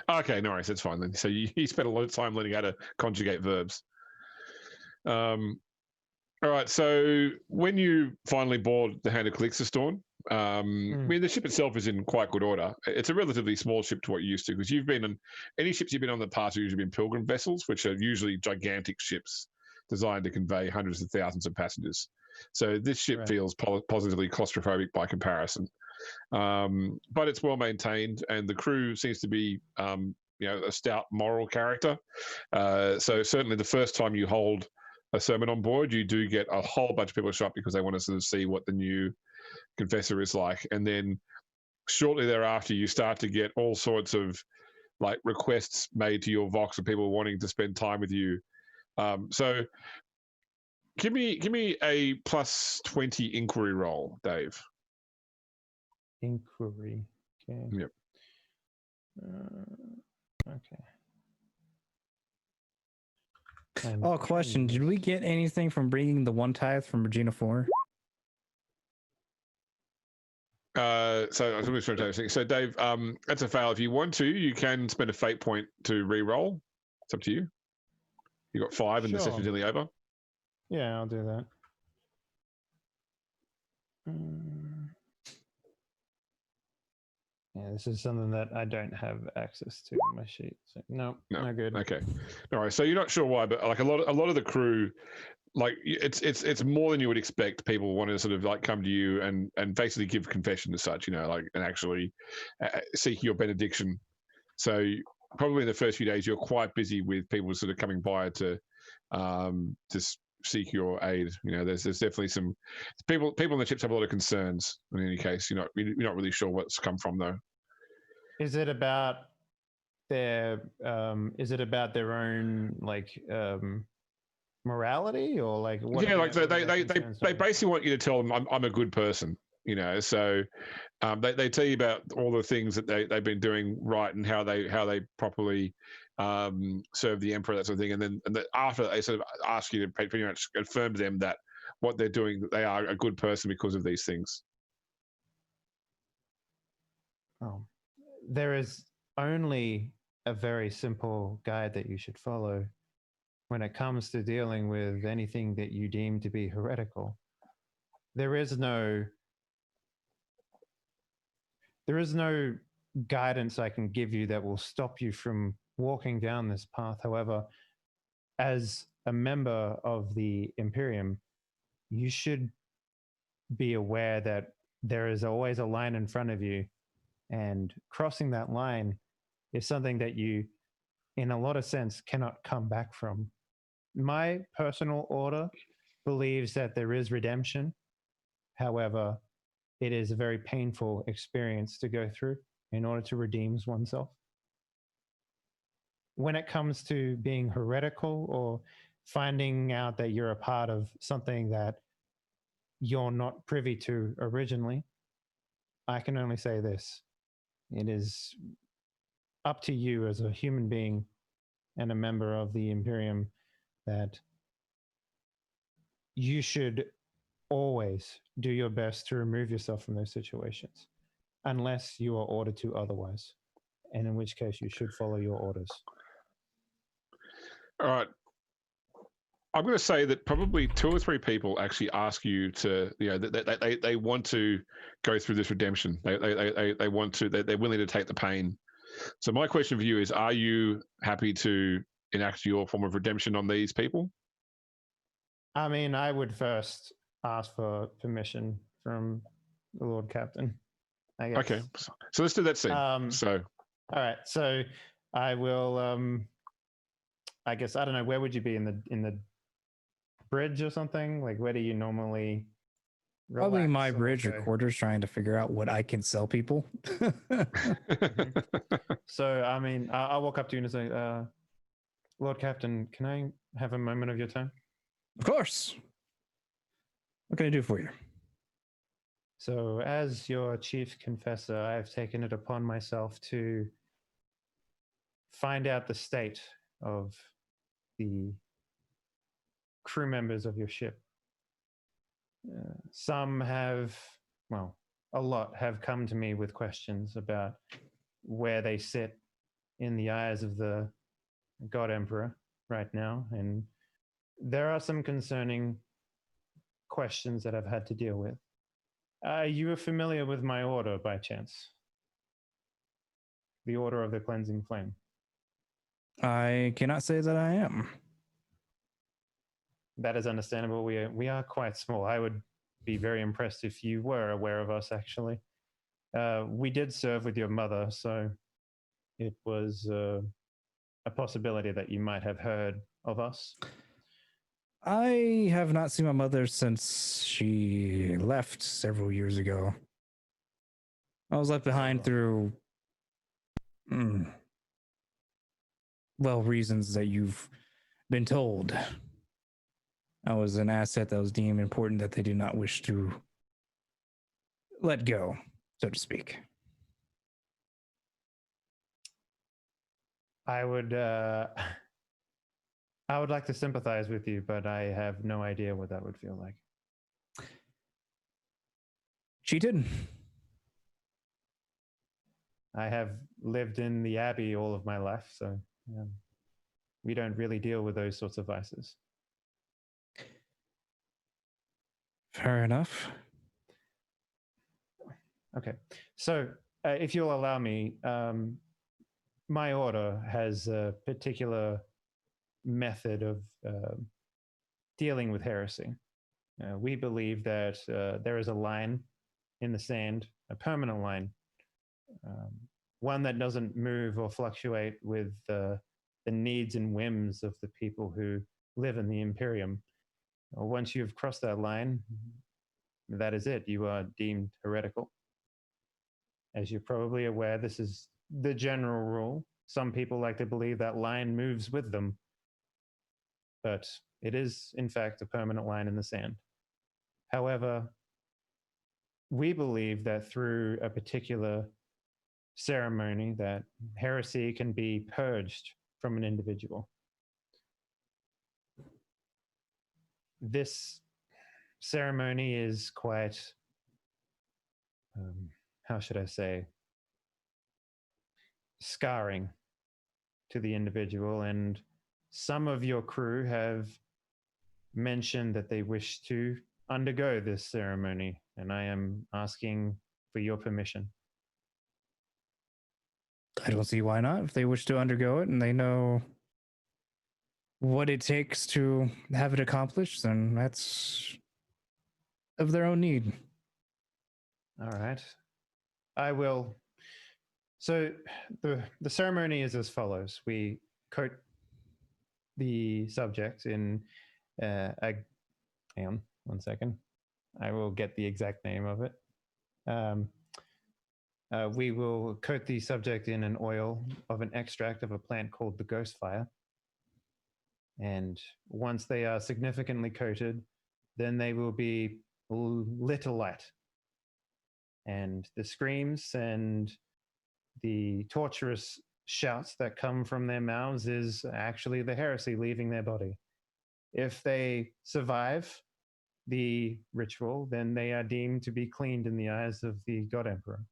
Okay, no worries. That's fine then. So you spent a lot of time learning how to conjugate verbs. All right. So when you finally board the Hand of Calixis Dawn, I mean, the ship itself is in quite good order. It's a relatively small ship to what you're used to, because you've been on any ships you've been on in the past have usually been pilgrim vessels, which are usually gigantic ships designed to convey hundreds of thousands of passengers. So this ship feels positively claustrophobic by comparison. But it's well maintained, and the crew seems to be, a stout moral character. So certainly the first time you hold a sermon on board, you do get a whole bunch of people show up because they want to sort of see what the new confessor is like. And then shortly thereafter, you start to get all sorts of like requests made to your Vox of people wanting to spend time with you. So give me a +20 inquiry roll, Dave. Inquiry. Okay. Yep. Okay. Oh, question. Did we get anything from bringing the 1/10 from Regina 4? So I was going to try to so Dave, that's a fail. If you want to, you can spend a fate point to re-roll. It's up to you. You got 5 and the session's nearly over. Yeah, I'll do that. Yeah, this is something that I don't have access to in my sheet. So no good. Okay. All right. So you're not sure why, but like a lot of the crew, like it's more than you would expect. People want to sort of like come to you and basically give confession as such, like, and actually seek your benediction. So probably in the first few days, you're quite busy with people sort of coming by to just seek your aid. There's definitely some people on the ships have a lot of concerns. In any case, you're not really sure what's come from though. Is it about their own like morality, or like what? Yeah, like they basically want you to tell them I'm a good person. So they tell you about all the things that they've been doing right and how they properly serve the emperor, that sort of thing. And then after they sort of ask you to pretty much confirm to them that what they're doing, that they are a good person because of these things. Oh, there is only a very simple guide that you should follow when it comes to dealing with anything that you deem to be heretical. There is no guidance I can give you that will stop you from walking down this path. However, as a member of the Imperium, you should be aware that there is always a line in front of you, and crossing that line is something that you, in a lot of sense, cannot come back from. My personal order believes that there is redemption. However, it is a very painful experience to go through in order to redeem oneself. When it comes to being heretical or finding out that you're a part of something that you're not privy to originally, I can only say this. It is up to you as a human being and a member of the Imperium that you should always do your best to remove yourself from those situations, unless you are ordered to otherwise, and in which case you should follow your orders. All right. I'm going to say that probably 2 or 3 people actually ask you to, they want to go through this redemption. They want to, they're willing to take the pain. So my question for you is, are you happy to enact your form of redemption on these people? I mean, I would first ask for permission from the Lord Captain, I guess. Okay. So let's do that scene. All right. So I will, I guess, I don't know, where would you be in the bridge or something? Like, where do you normally Probably my bridge or quarters, trying to figure out what I can sell people. So, I mean, I'll walk up to you and say, Lord Captain, can I have a moment of your time? Of course. What can I do for you? So, as your chief confessor, I have taken it upon myself to find out the state of the crew members of your ship. Some have, well, a lot have come to me with questions about where they sit in the eyes of the God Emperor right now. And there are some concerning questions that I've had to deal with. You are familiar with my order by chance? The Order of the Cleansing Flame. I cannot say that I am. That is understandable. We are quite small. I would be very impressed if you were aware of us, actually. We did serve with your mother, so it was a possibility that you might have heard of us. I have not seen my mother since she left several years ago. I was left behind through, well, reasons that you've been told. I was an asset that was deemed important that they did not wish to let go, so to speak. I would like to sympathize with you, but I have no idea what that would feel like. Cheated. I have lived in the Abbey all of my life, so we don't really deal with those sorts of vices. Fair enough. Okay, so if you'll allow me, my order has a particular method of dealing with heresy. We believe that there is a line in the sand, a permanent line, one that doesn't move or fluctuate with the needs and whims of the people who live in the Imperium. Once you've crossed that line, that is it. You are deemed heretical. As you're probably aware, this is the general rule. Some people like to believe that line moves with them, but it is, in fact, a permanent line in the sand. However, we believe that through a particular ceremony that heresy can be purged from an individual. This ceremony is quite, how should I say, scarring to the individual, and some of your crew have mentioned that they wish to undergo this ceremony, and I am asking for your permission. I don't see why not. If they wish to undergo it and they know what it takes to have it accomplished, then that's of their own need. All right. I will. So the ceremony is as follows. We coat the subject in hang on 1 second. I will get the exact name of it. We will coat the subject in an oil of an extract of a plant called the ghost fire. And once they are significantly coated, then they will be lit alight. And the screams and the torturous shouts that come from their mouths is actually the heresy leaving their body. If they survive the ritual, then they are deemed to be cleaned in the eyes of the God Emperor.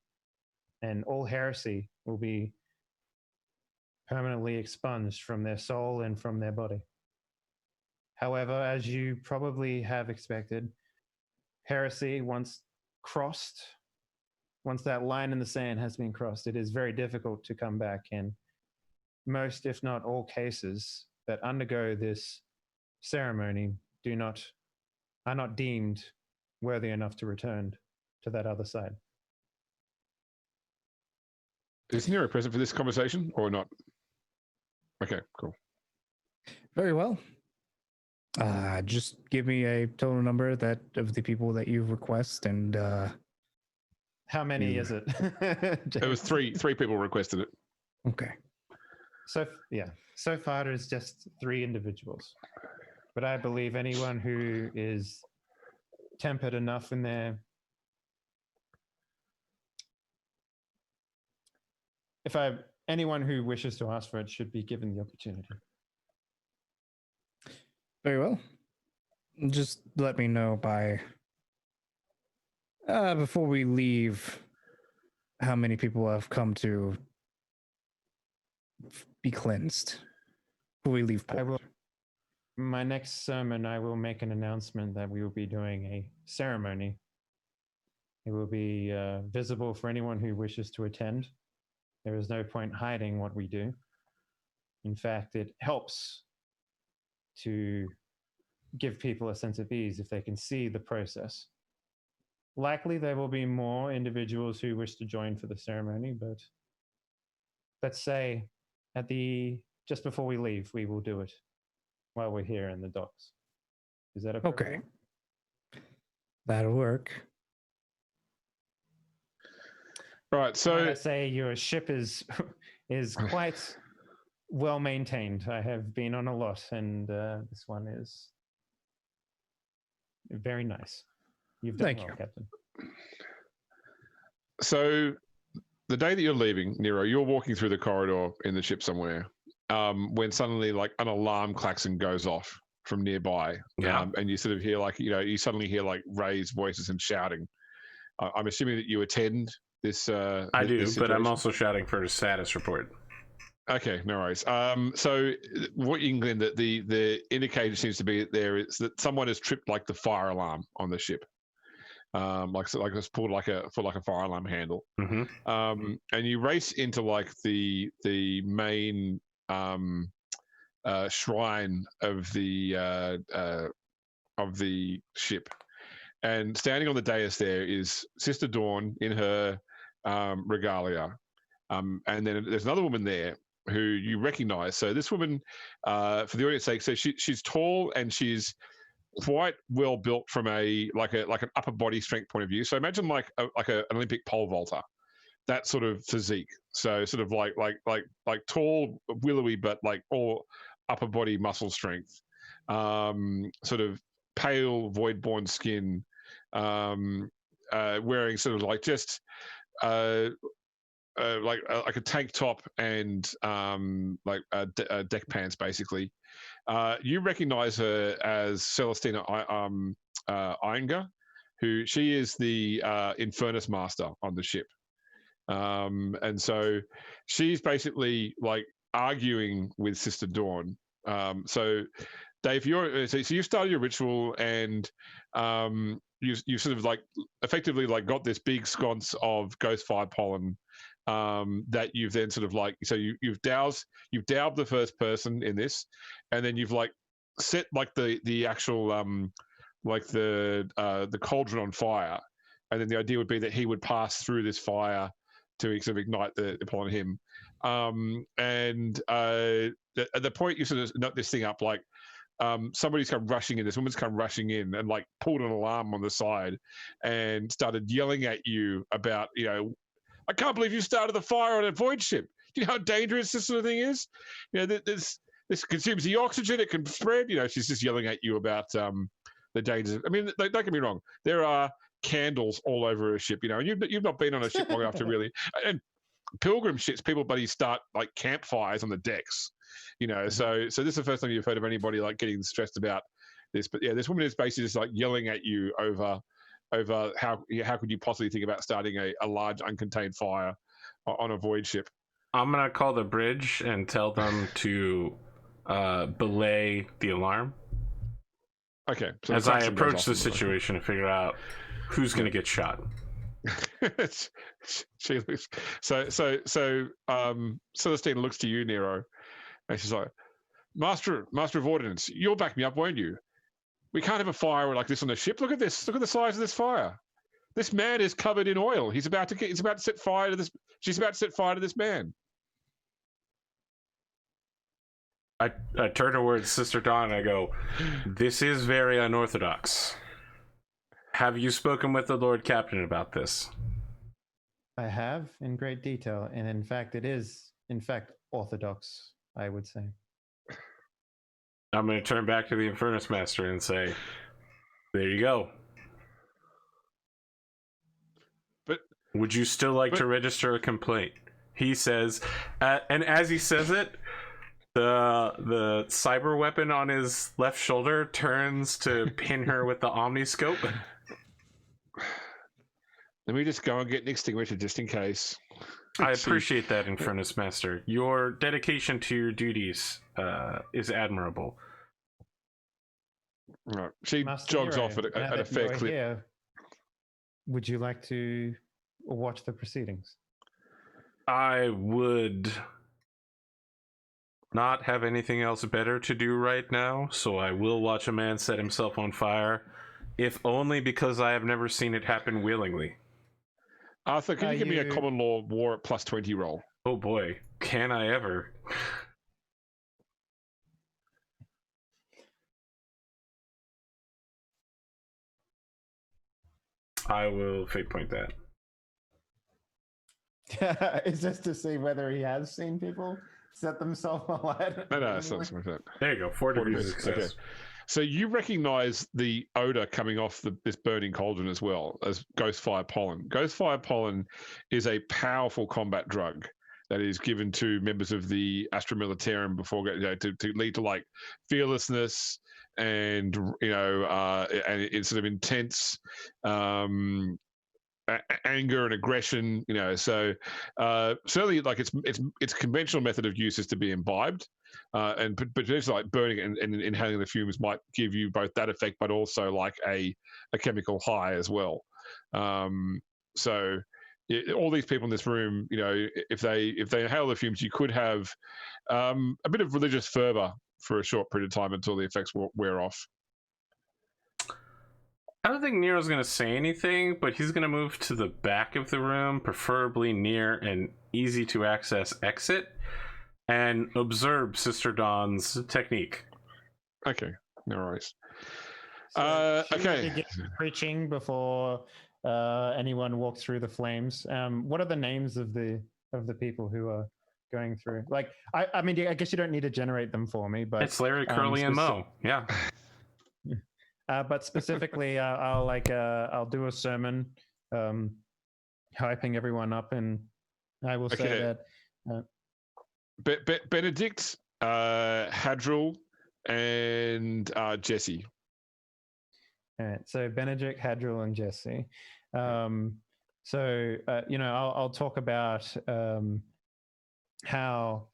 And all heresy will be permanently expunged from their soul and from their body. However, as you probably have expected, heresy, once that line in the sand has been crossed, it is very difficult to come back. And most, if not all cases that undergo this ceremony are not deemed worthy enough to return to that other side. Is Nero present for this conversation or not? Okay, cool. Very well. Just give me a total number of the people that you request, and how many is it? It was three people requested it. Okay. So far there's just 3 individuals, but I believe anyone who is tempered enough in their anyone who wishes to ask for it should be given the opportunity. Very well. Just let me know by before we leave how many people have come to be cleansed before we leave port. my next sermon, I will make an announcement that we will be doing a ceremony. It will be visible for anyone who wishes to attend. There is no point hiding what we do. In fact, it helps to give people a sense of ease if they can see the process. Likely there will be more individuals who wish to join for the ceremony, but let's say just before we leave, we will do it while we're here in the docks. Is that Okay. That'll work. Right. So I say your ship is quite well maintained. I have been on a lot, and this one is very nice. You've done Thank well, you. Captain. So the day that you're leaving, Nero, you're walking through the corridor in the ship somewhere, when suddenly like an alarm klaxon goes off from nearby. Yeah. And you sort of hear like, you suddenly hear like raised voices and shouting. I'm assuming that you attend this. I do, this but I'm situation? also shouting for a status report. Okay, no worries. So what you can glean that the indicator seems to be there is that someone has tripped like the fire alarm on the ship. Like it's pulled like a fire alarm handle. Mm-hmm. And you race into like the main shrine of the ship, and standing on the dais there is Sister Dawn in her regalia, and then there's another woman there who you recognize. So this woman, for the audience sake, so she's tall and she's quite well built from an upper body strength point of view. So imagine like an Olympic pole vaulter, that sort of physique. So sort of like tall, willowy, but like all upper body muscle strength. Sort of pale, void-born skin. Wearing sort of like just like a tank top and deck pants, basically. You recognize her as Celestina Inger, who she is the Infernus Master on the ship. And so she's basically like arguing with Sister Dawn. So Dave, so you started your ritual, and you sort of like effectively like got this big sconce of ghost fire pollen that you've then sort of like, so you've doused the first person in this, and then you've like set like the actual like the cauldron on fire, and then the idea would be that he would pass through this fire to sort of ignite the pollen on him. And at the point you sort of nut this thing up, like somebody's come rushing in, this woman's come rushing in and like pulled an alarm on the side and started yelling at you about, I can't believe you started the fire on a void ship. Do you know how dangerous this sort of thing is? This consumes the oxygen, it can spread. She's just yelling at you about the dangers. I mean, don't get me wrong. There are candles all over a ship, and you've not been on a ship long enough to really. And pilgrim ships, people buddy start like campfires on the decks. So this is the first time you've heard of anybody like getting stressed about this. But yeah, this woman is basically just like yelling at you over how could you possibly think about starting a large uncontained fire on a void ship. I'm gonna call the bridge and tell them to belay the alarm. Okay. So as I approach the situation to figure out who's gonna get shot. She looks Celestine looks to you, Nero, and she's like, Master of Ordnance, you'll back me up, won't you? We can't have a fire like this on the ship. Look at this. Look at the size of this fire. This man is covered in oil. He's about to set fire to this. She's about to set fire to this man. I turn towards Sister Dawn and I go, this is very unorthodox. Have you spoken with the Lord Captain about this? I have, in great detail, and in fact, it is, orthodox, I would say. I'm going to turn back to the Infernus Master and say, there you go. But would you still like to register a complaint? He says, and as he says it, the cyber weapon on his left shoulder turns to pin her with the omniscope. Let me just go and get an extinguisher just in case. I appreciate that, Infernus Master. Your dedication to your duties is admirable. Right. She Master jogs Nero, off at now a that fair you're clip. here, would you like to watch the proceedings? I would not have anything else better to do right now, so I will watch a man set himself on fire, if only because I have never seen it happen willingly. Arthur, can you give me a common law war at +20 roll? Oh boy, can I ever? I will fate point that. Is this to see whether he has seen people set themselves alight? No, it's not something like that. There you go, 4 degrees of success. Okay. So you recognize the odor coming off this burning cauldron as well as ghost fire pollen. Ghost fire pollen is a powerful combat drug that is given to members of the Astra-Militarum before to lead to like fearlessness and and it's sort of intense anger and aggression, so certainly like its conventional method of use is to be imbibed, and potentially like burning and inhaling the fumes might give you both that effect, but also like a chemical high as well. So all these people in this room, if they inhale the fumes, you could have a bit of religious fervor for a short period of time until the effects wear off. I don't think Nero's going to say anything, but he's going to move to the back of the room, preferably near an easy to access exit, and observe Sister Dawn's technique. Okay, no worries. So okay. Begin preaching before anyone walks through the flames. What are the names of the people who are going through? Like, I mean, I guess you don't need to generate them for me, but It's Larry, Curly, and Mo. Yeah. But specifically, I'll do a sermon, hyping everyone up, and I will say that Benedict, Hadriel, and Jesse. All right, so Benedict, Hadriel, and Jesse. I'll talk about how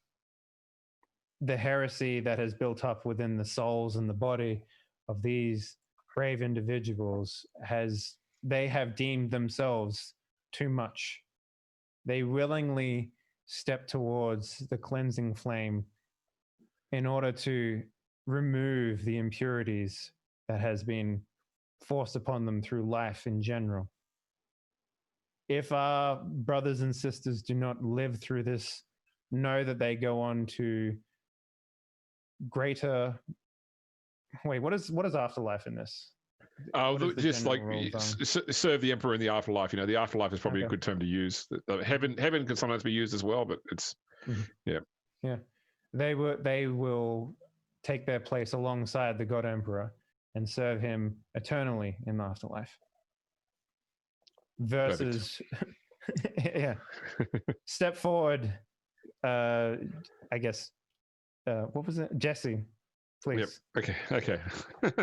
the heresy that has built up within the souls and the body of these brave individuals they have deemed themselves too much. They willingly step towards the cleansing flame in order to remove the impurities that has been forced upon them through life in general. If our brothers and sisters do not live through this, know that they go on to greater. Wait, what is afterlife in this? Just like serve the emperor in the afterlife. The afterlife is probably a good term to use. Heaven can sometimes be used as well, but it's yeah. They will take their place alongside the God Emperor and serve him eternally in the afterlife. Versus, step forward. I guess. What was it, Jesse? Please. Yep. Okay.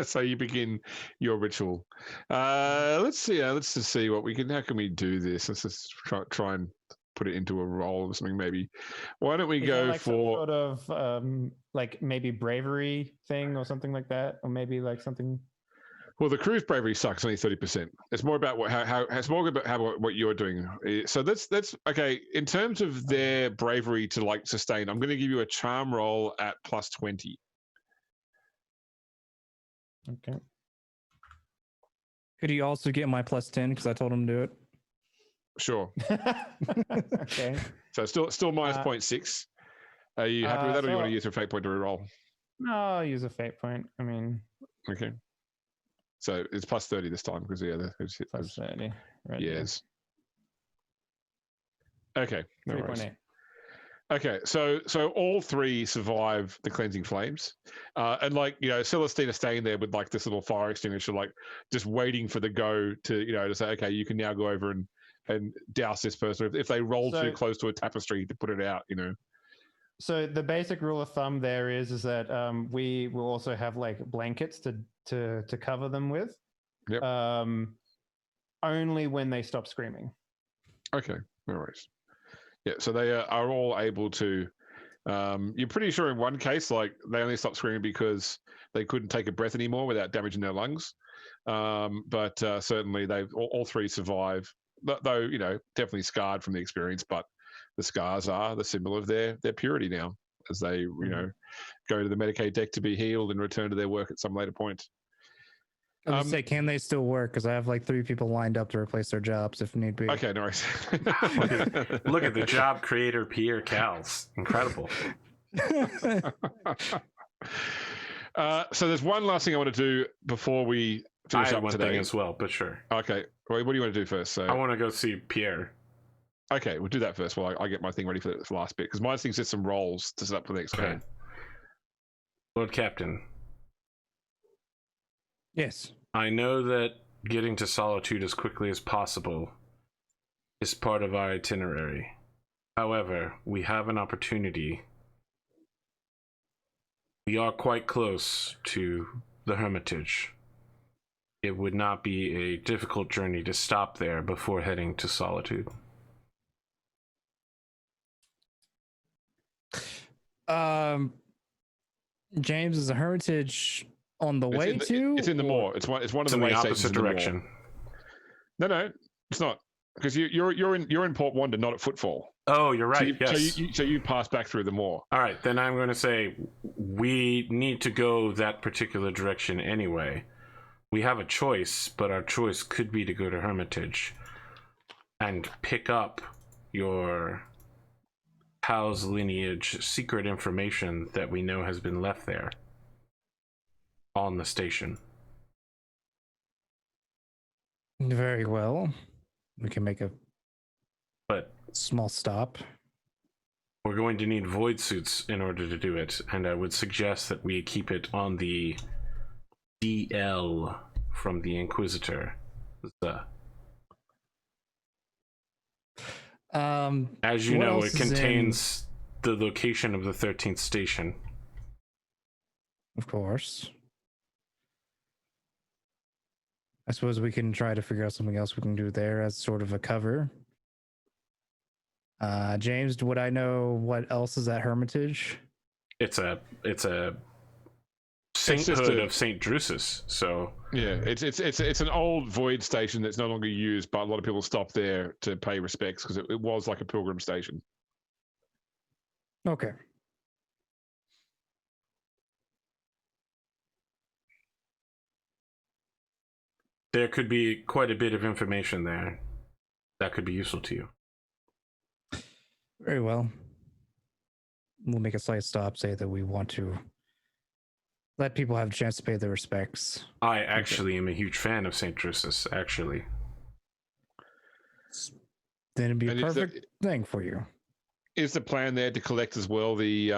So you begin your ritual. Let's see. Let's just see what we can. How can we do this? Let's just try and put it into a role or something. Maybe. Why don't we go like for some sort of like maybe bravery thing or something like that, or maybe like something. Well, the crew's bravery sucks, only 30%. It's more about what you're doing. So that's okay. In terms of their bravery to like sustain, I'm going to give you a charm roll at +20. Okay. Could he also get my +10 because I told him to do it? Sure. Okay. So still -0.6. Are you happy with that, or do you want to use a fate point to reroll? No, I'll use a fate point. I mean. Okay. So it's +30 this time because +30. Right. Yes. Okay. No 3.8. Okay, so all three survive the cleansing flames, and Celestina staying there with like this little fire extinguisher, like just waiting for the go to to say, okay, you can now go over and douse this person if they roll too close to a tapestry to put it out. So the basic rule of thumb there is that we will also have like blankets to cover them with. Yep. Only when they stop screaming. Okay, no worries. Yeah, so they are all able to You're pretty sure in one case, like they only stopped screaming because they couldn't take a breath anymore without damaging their lungs. But certainly all three survive, though, you know, definitely scarred from the experience, but the scars are the symbol of their purity now, as they, you know, go to the Medicaid deck to be healed and return to their work at some later point. I would say, can they still work? Because I have like 3 people lined up to replace their jobs if need be. Okay, nice. Look at the job creator, Pierre Cowles. Incredible. So there's one last thing I want to do before we finish I up one today thing as well, but sure. Okay, what do you want to do first? So I want to go see Pierre. Okay, we'll do that first while I get my thing ready for the last bit, because my thing's just some rolls to set up for the next game. Lord Captain. Yes. I know that getting to Solitude as quickly as possible is part of our itinerary. However, we have an opportunity. We are quite close to the Hermitage. It would not be a difficult journey to stop there before heading to Solitude. James, is the Hermitage on the way to? It's in the moor. It's one of the in way the stations opposite direction. No, it's not, because you're in Port Wonder, not at Footfall. Oh, you're right. So you pass back through the moor. All right, then I'm going to say we need to go that particular direction anyway. We have a choice, but our choice could be to go to Hermitage and pick up your Cowles lineage secret information that we know has been left there on the station. Very well. We can make a small stop. We're going to need void suits in order to do it, and I would suggest that we keep it on the DL from the Inquisitor. As you know, it contains the location of the 13th station. Of course. I suppose we can try to figure out something else we can do there as sort of a cover. James, would I know what else is at Hermitage? It's a sainthood of Saint Drusus. So yeah, it's an old void station that's no longer used, but a lot of people stop there to pay respects because it was like a pilgrim station. Okay. There could be quite a bit of information there that could be useful to you. Very well. We'll make a slight stop, say that we want to let people have a chance to pay their respects. I actually am a huge fan of St. Drusus, actually. Then it'd be a perfect thing for you. Is the plan there to collect as well the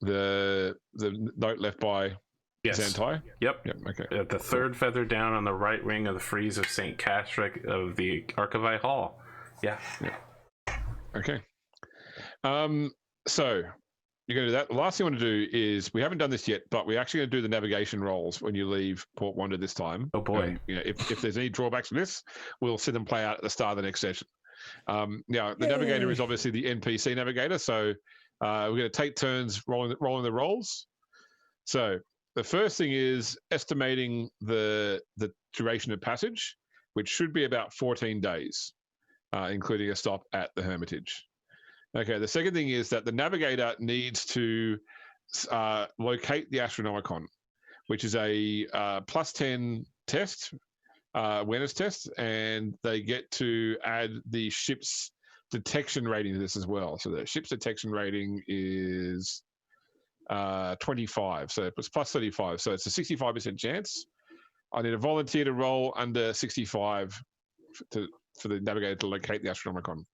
note left by Xantai? Yep. Okay. At the third feather down on the right wing of the frieze of St. Castric of the Archivi Hall. Yeah. Okay. So you're going to do that. The last thing I want to do is, we haven't done this yet, but we're actually going to do the navigation rolls when you leave Port Wonder this time. Oh boy. If there's any drawbacks from this, we'll see them play out at the start of the next session. Now, the navigator is obviously the NPC navigator, so we're going to take turns rolling the rolls. So the first thing is estimating the duration of passage, which should be about 14 days, including a stop at the Hermitage. Okay, the second thing is that the navigator needs to locate the Astronomicon, which is a +10 test, awareness test, and they get to add the ship's detection rating to this as well. So the ship's detection rating is 25, so it's +35, so it's a 65% chance. I need a volunteer to roll under 65 for the navigator to locate the Astronomicon.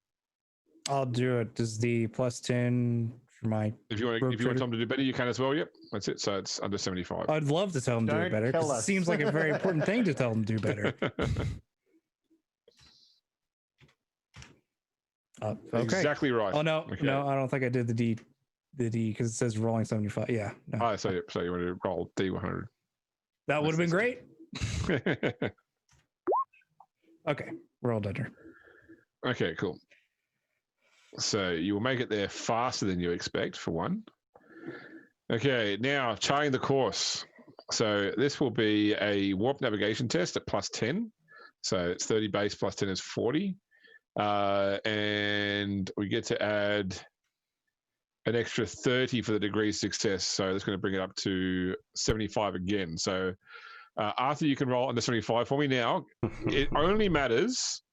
I'll do it. Does the +10 for my... If you want Tom to do better, you can as well. Yep, that's it. So it's under 75. I'd love to tell them to do it better, because it seems like a very important thing to tell them to do better. Okay. Exactly right. Oh, no. Okay. No, I don't think I did the D because it says rolling 75. Yeah. No. Oh, so you want to roll D100. That would have been great. Okay. We're all done here. Okay, cool. So you will make it there faster than you expect, for one. Okay, now charting the course. So this will be a warp navigation test at +10. So it's 30 base plus 10 is 40. And we get to add an extra 30 for the degree of success. So that's going to bring it up to 75 again. So after you can roll under 75 for me now, it only matters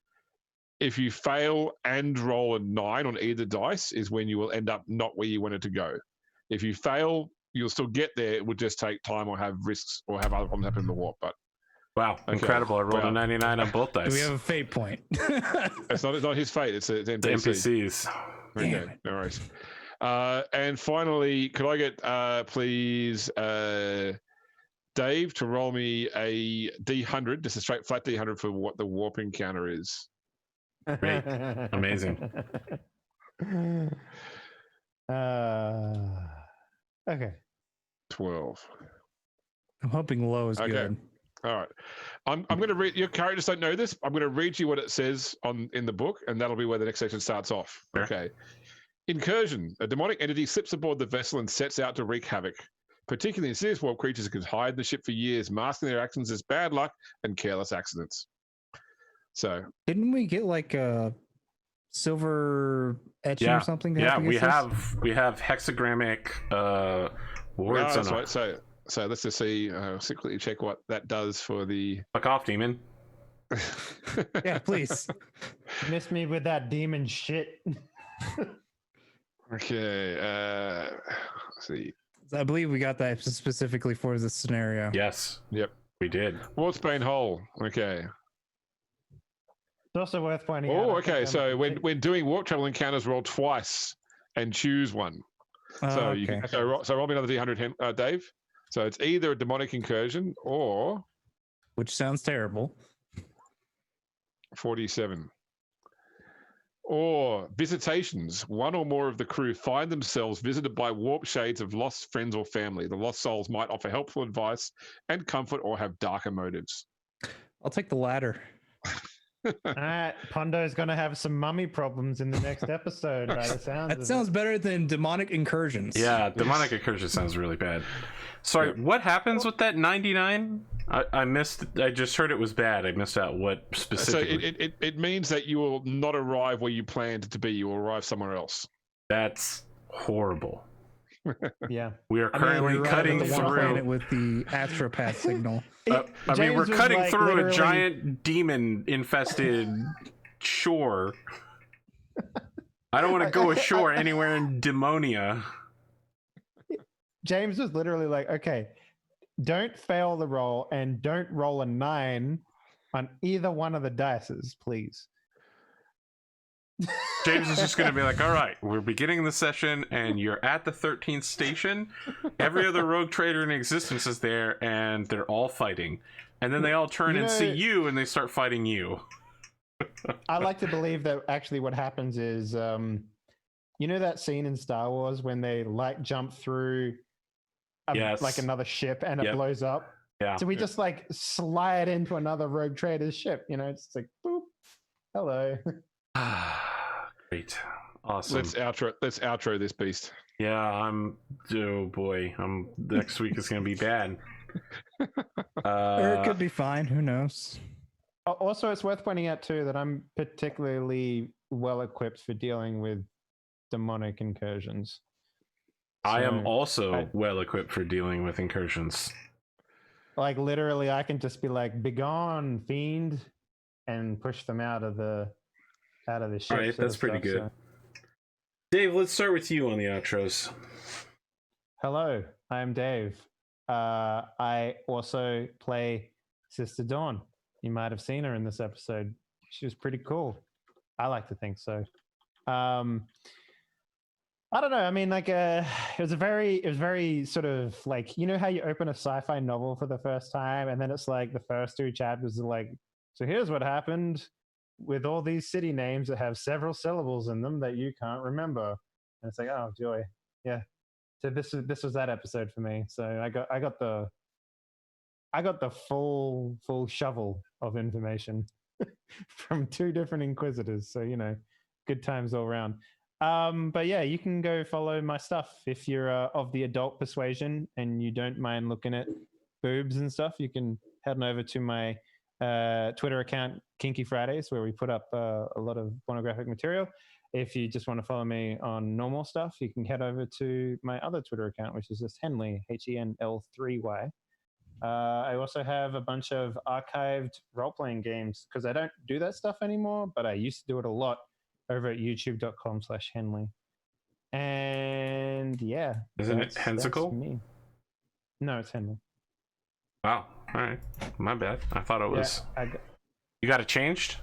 if you fail and roll a 9 on either dice is when you will end up not where you wanted to go. If you fail, you'll still get there. It would just take time or have risks or have other problems happen in the warp. But wow, okay. Incredible. I rolled a 99 on both dice. Do we have a fate point? It's not his fate. It's NPC. The NPCs. Okay, no worries. And finally, could I get, please, Dave to roll me a D100, just a straight flat D100 for what the warp encounter is. Great. Amazing. Okay. 12. I'm hoping low is good. All right. I'm going to read, your characters don't know this. I'm going to read you what it says in the book, and that'll be where the next section starts off. Sure. Okay. Incursion. A demonic entity slips aboard the vessel and sets out to wreak havoc. Particularly insidious warp creatures can hide in the ship for years, masking their actions as bad luck and careless accidents. So didn't we get like a silver etching or something? Yeah, we have hexagrammic words on right. So let's just see. Quickly check what that does for the. Fuck off, demon. Yeah, please. Miss me with that demon shit. Okay. Let's see. I believe we got that specifically for this scenario. Yes. Yep. We did. Warpsbane Hole. Okay. It's also worth pointing out. Oh, okay. So when doing warp travel encounters, roll twice and choose one. So okay. Roll me another D100, Dave. So it's either a demonic incursion or, which sounds terrible, 47. Or visitations. One or more of the crew find themselves visited by warp shades of lost friends or family. The lost souls might offer helpful advice and comfort or have darker motives. I'll take the latter. All right, Pondo's going to have some mummy problems in the next episode. By the sounds that sounds better than demonic incursions. Yeah, demonic incursion sounds really bad. Sorry, what happens with that 99? I missed. I just heard it was bad. I missed out what specifically. So it means that you will not arrive where you planned to be. You will arrive somewhere else. That's horrible. Yeah, we are currently cutting through with the astropath signal. I mean, we're cutting through a giant demon-infested shore. I don't want to go ashore anywhere in Demonia. James was literally like, okay, don't fail the roll and don't roll a 9 on either one of the dices, please. James is just going to be like, all right, we're beginning the session and you're at the 13th station. Every other rogue trader in existence is there and they're all fighting. And then they all turn and see you and they start fighting you. I like to believe that actually what happens is, you know that scene in Star Wars when they light jump through like another ship and it blows up? Yeah. So we just like slide into another rogue trader's ship, you know, it's like, boop, hello. Great. Awesome. Let's outro this beast. Yeah, oh boy. Next week is going to be bad. Or it could be fine. Who knows? Also, it's worth pointing out too that I'm particularly well equipped for dealing with demonic incursions. I am also well equipped for dealing with incursions. Like literally, I can just be like, "Begone, fiend," and push them out of the ship. All right, that's pretty good. So. Dave, let's start with you on the outros. Hello, I am Dave. I also play Sister Dawn. You might have seen her in this episode. She was pretty cool. I like to think so. I don't know. I mean, like, it was very sort of like, you know how you open a sci-fi novel for the first time, and then it's like the first 2 chapters are like, so here's what happened with all these city names that have several syllables in them that you can't remember, and it's like, oh joy, yeah. So this was that episode for me. So I got the full shovel of information from 2 different inquisitors. So, you know, good times all around. But yeah, you can go follow my stuff if you're of the adult persuasion and you don't mind looking at boobs and stuff. You can head on over to my Twitter account, Kinky Fridays, where we put up a lot of pornographic material. If you just want to follow me on normal stuff, you can head over to my other Twitter account, which is just Henley, HENL3Y. I also have a bunch of archived role-playing games because I don't do that stuff anymore, but I used to do it a lot over at youtube.com/Henley. And yeah. Isn't it Hensicle? Me. No, it's Henley. Oh, all right. My bad. I thought it was. You got it changed?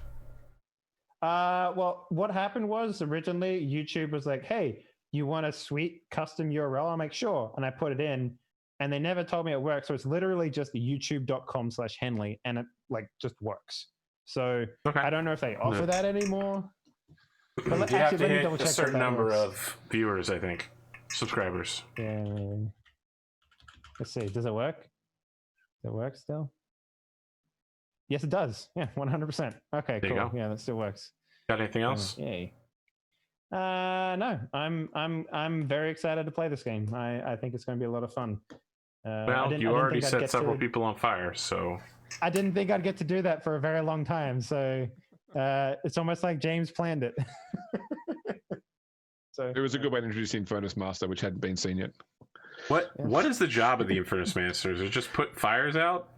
Well, what happened was originally YouTube was like, hey, you want a sweet custom URL? I'm like, sure. And I put it in and they never told me it worked. So it's literally just youtube.com/Henley and it like just works. So okay. I don't know if they offer that anymore. But you have to hit a certain number of viewers, I think. Subscribers. Yeah. Let's see. Does it work? Does it work still? Yes, it does. Yeah, 100%. Okay, there cool. Yeah, that still works. Got anything else? Yay. No, I'm very excited to play this game. I think it's going to be a lot of fun. Well, you already set several people on fire, so I didn't think I'd get to do that for a very long time. So it's almost like James planned it. So it was a good way to introduce the Infernus Master, which hadn't been seen yet. What is the job of the Infernus Master? Is it just put fires out?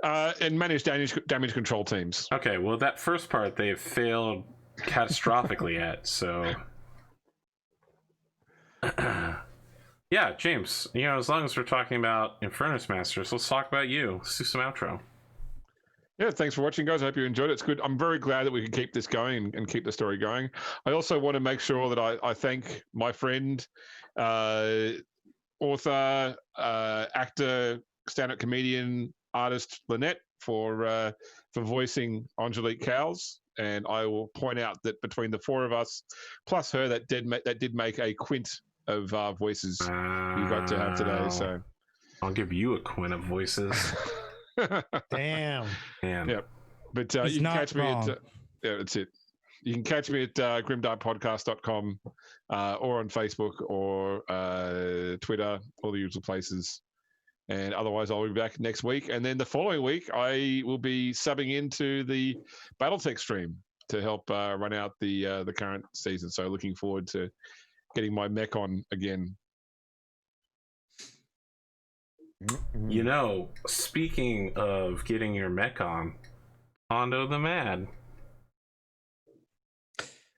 And manage damage control teams. Okay, well, that first part they have failed catastrophically at, so... Yeah, James, as long as we're talking about Infernus Masters, let's talk about you. Let's do some outro. Yeah, thanks for watching, guys. I hope you enjoyed it. It's good. I'm very glad that we can keep this going and keep the story going. I also want to make sure that I thank my friend, author, actor, stand-up comedian, artist Lynette for voicing Angelique Cowles. And I will point out that between the four of us, plus her, that did make a quint of voices you got to have today. So I'll give you a quint of voices. Damn. Yep. But you can catch me at yeah, that's it. You can catch me at grimdarkpodcast.com or on Facebook or Twitter, all the usual places. And otherwise, I'll be back next week. And then the following week, I will be subbing into the Battletech stream to help run out the current season. So looking forward to getting my mech on again. Speaking of getting your mech on, Pondo the Mad.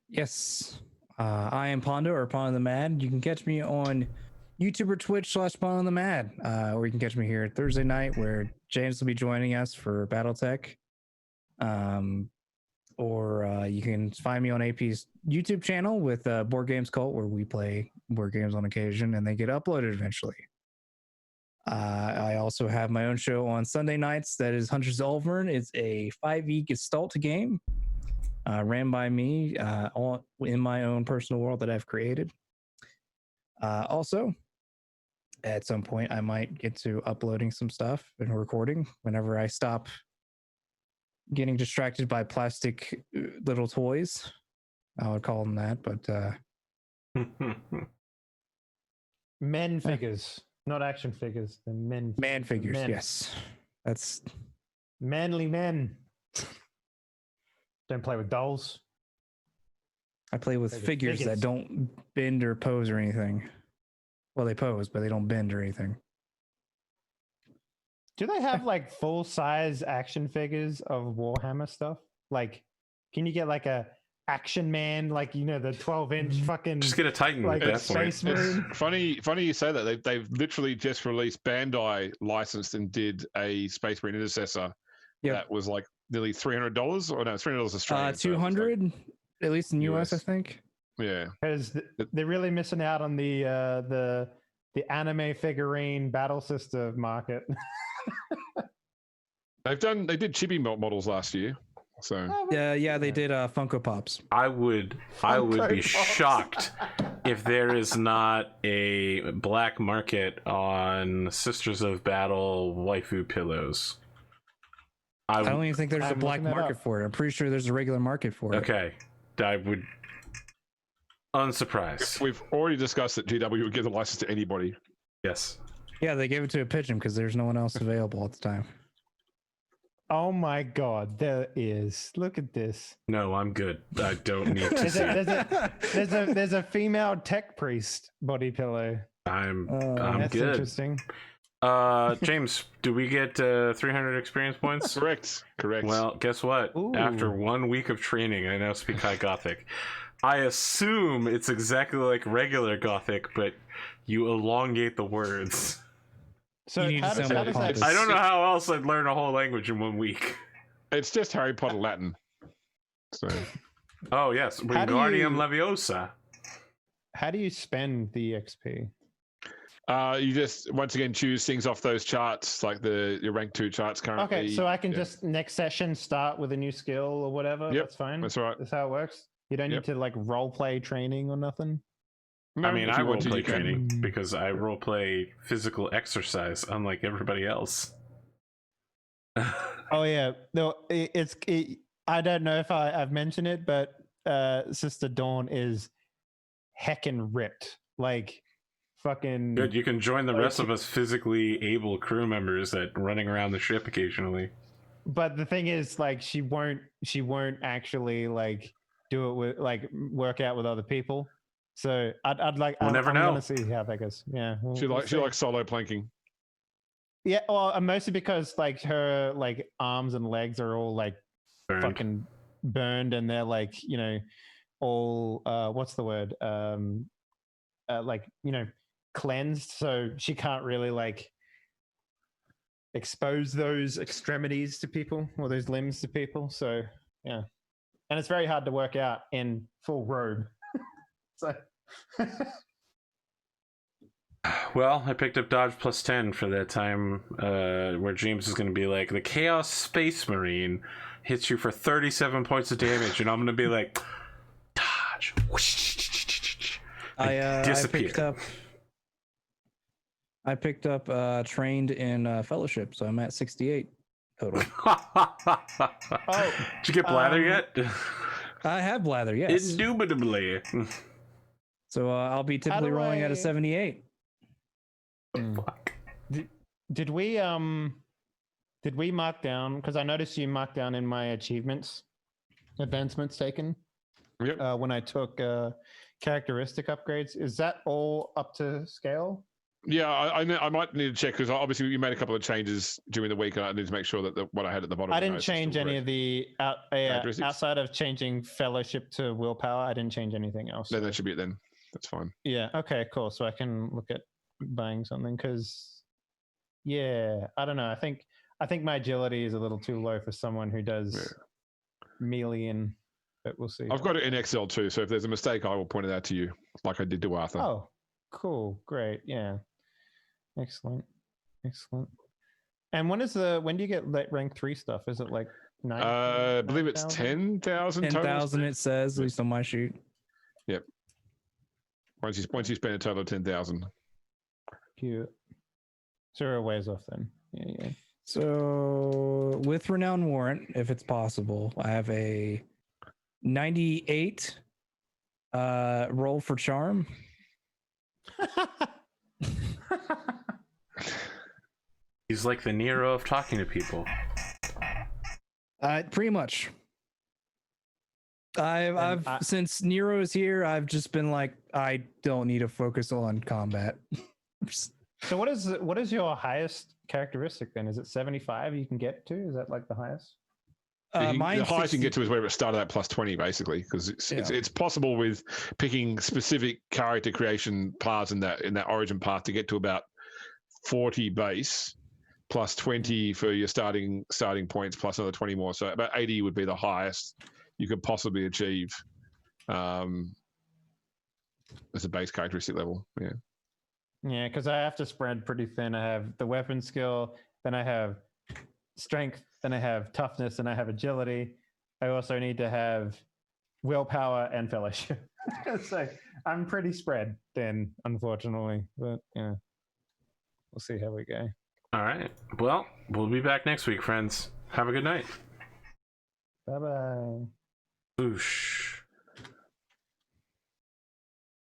Yes, I am Pondo or Pondo the Mad. You can catch me on YouTube or Twitch /Pondo the Mad, or you can catch me here Thursday night where James will be joining us for Battletech. Or you can find me on AP's YouTube channel with Board Games Cult, where we play board games on occasion and they get uploaded eventually. I also have my own show on Sunday nights that is Hunters of Ulvern. It's a 5e Gestalt game ran by me in my own personal world that I've created. Also, at some point, I might get to uploading some stuff and recording whenever I stop getting distracted by plastic little toys. I would call them that, but men figures. Not action figures, the men. Man figures, yes. That's manly men. Don't play with dolls. I play with figures that don't bend or pose or anything. Well, they pose, but they don't bend or anything. Do they have like full size action figures of Warhammer stuff? Like, can you get like a Action Man, like, the 12-inch fucking, just get a Titan, like a Space Marine? Funny you say that. They've literally just released, Bandai licensed and did a Space Marine Intercessor. Yep. That was like nearly $300, or no, $300 Australian. 200, like, at least in US, I think. Yeah, because they're really missing out on the anime figurine battle sister market. they did chibi models last year. So yeah, they did Funko Pops. I would be shocked if there is not a black market on Sisters of Battle waifu pillows. I don't even think there's a black market for it. I'm pretty sure there's a regular market for it. Okay, I would. Unsurprised. We've already discussed that GW would give the license to anybody. Yes. Yeah, they gave it to a pigeon because there's no one else available at the time. Oh my god, there is. Look at this. No, I'm good. I don't need to see it. There's a female tech priest body pillow. I'm That's good. interesting. James, do we get 300 experience points? Correct. Well, guess what? Ooh. After 1 week of training, I now speak High Gothic. I assume it's exactly like regular Gothic, but you elongate the words. So You need how to does sound that? pompous. I don't know how else I'd learn a whole language in 1 week. It's just Harry Potter Latin. So Oh, yes. How do Wingardium you- Leviosa. How do you spend the XP? you just once again choose things off those charts, like your rank 2 charts currently. Okay, so I can Yeah. just next session start with a new skill or whatever. Yep, That's fine. that's all right. That's how it works. You don't Yep. need to like role play training or nothing. No, I mean, if I you want to, roleplay you can. training because I roleplay physical exercise, unlike everybody else. Oh yeah, no, I don't know if I've mentioned it, but Sister Dawn is heckin' ripped, like fucking. Good, you can join the rest of us physically able crew members that running around the ship occasionally. But the thing is, like, she won't actually like do it with like work out with other people. So I'd like. We'll never know. I'm gonna see how that goes. Yeah, She we'll likes see. solo planking. Yeah, well, mostly because like her like arms and legs are all like Burned. fucking burned, and they're like all what's the word like cleansed, so she can't really like expose those extremities to people or those limbs to people. So yeah, and it's very hard to work out in full robe. So. Well, I picked up dodge plus 10 for that time where James is going to be like, the Chaos Space Marine hits you for 37 points of damage, and I'm going to be like, dodge. I disappear. picked up trained in fellowship, so I'm at 68 total. Oh, did you get blather yet? I have blather, yes. Indubitably. So I'll be typically do rolling at I- a 78. Fuck. Did we mark down, because I noticed you marked down in my achievements advancements taken Yep. when I took characteristic upgrades. Is that all up to scale? Yeah, I might need to check because obviously you made a couple of changes during the week, and I need to make sure that what I had at the bottom. I of the didn't notes is change still any of correct. the Characteristics? outside of changing fellowship to willpower. I didn't change anything else. Then that should be it. Then that's fine. Yeah. Okay. Cool. So I can look at buying something because, yeah, I don't know. I think my agility is a little too low for someone who does melee, but we'll see. I've got it in Excel too, so if there's a mistake, I will point it out to you, like I did to Arthur. Oh, cool. Great. Yeah. Excellent. And when do you get rank 3 stuff? Is it like 9? I believe it's 9,000? 10,000 total. 10,000 it says, at least on my sheet. Once you spend a total of 10,000. Cute. So we're a ways off then. Yeah. So with Renowned Warrant, if it's possible, I have a 98 roll for charm. He's like the Nero of talking to people. Pretty much. I've since Nero is here, I've just been like, I don't need to focus on combat. So what is your highest characteristic then? Is it 75 you can get to? Is that like the highest? The Mine's highest you 60 can get to is wherever it started at plus 20, basically, because it's possible with picking specific character creation paths in that origin path to get to about 40 base plus 20 for your starting points plus another 20 more. So about 80 would be the highest you could possibly achieve as a base characteristic level. Yeah. Yeah, because I have to spread pretty thin. I have the weapon skill, then I have strength, then I have toughness, and I have agility. I also need to have willpower and fellowship. So I'm pretty spread thin, unfortunately. But yeah, we'll see how we go. All right. Well, we'll be back next week, friends. Have a good night. Bye bye. Boosh.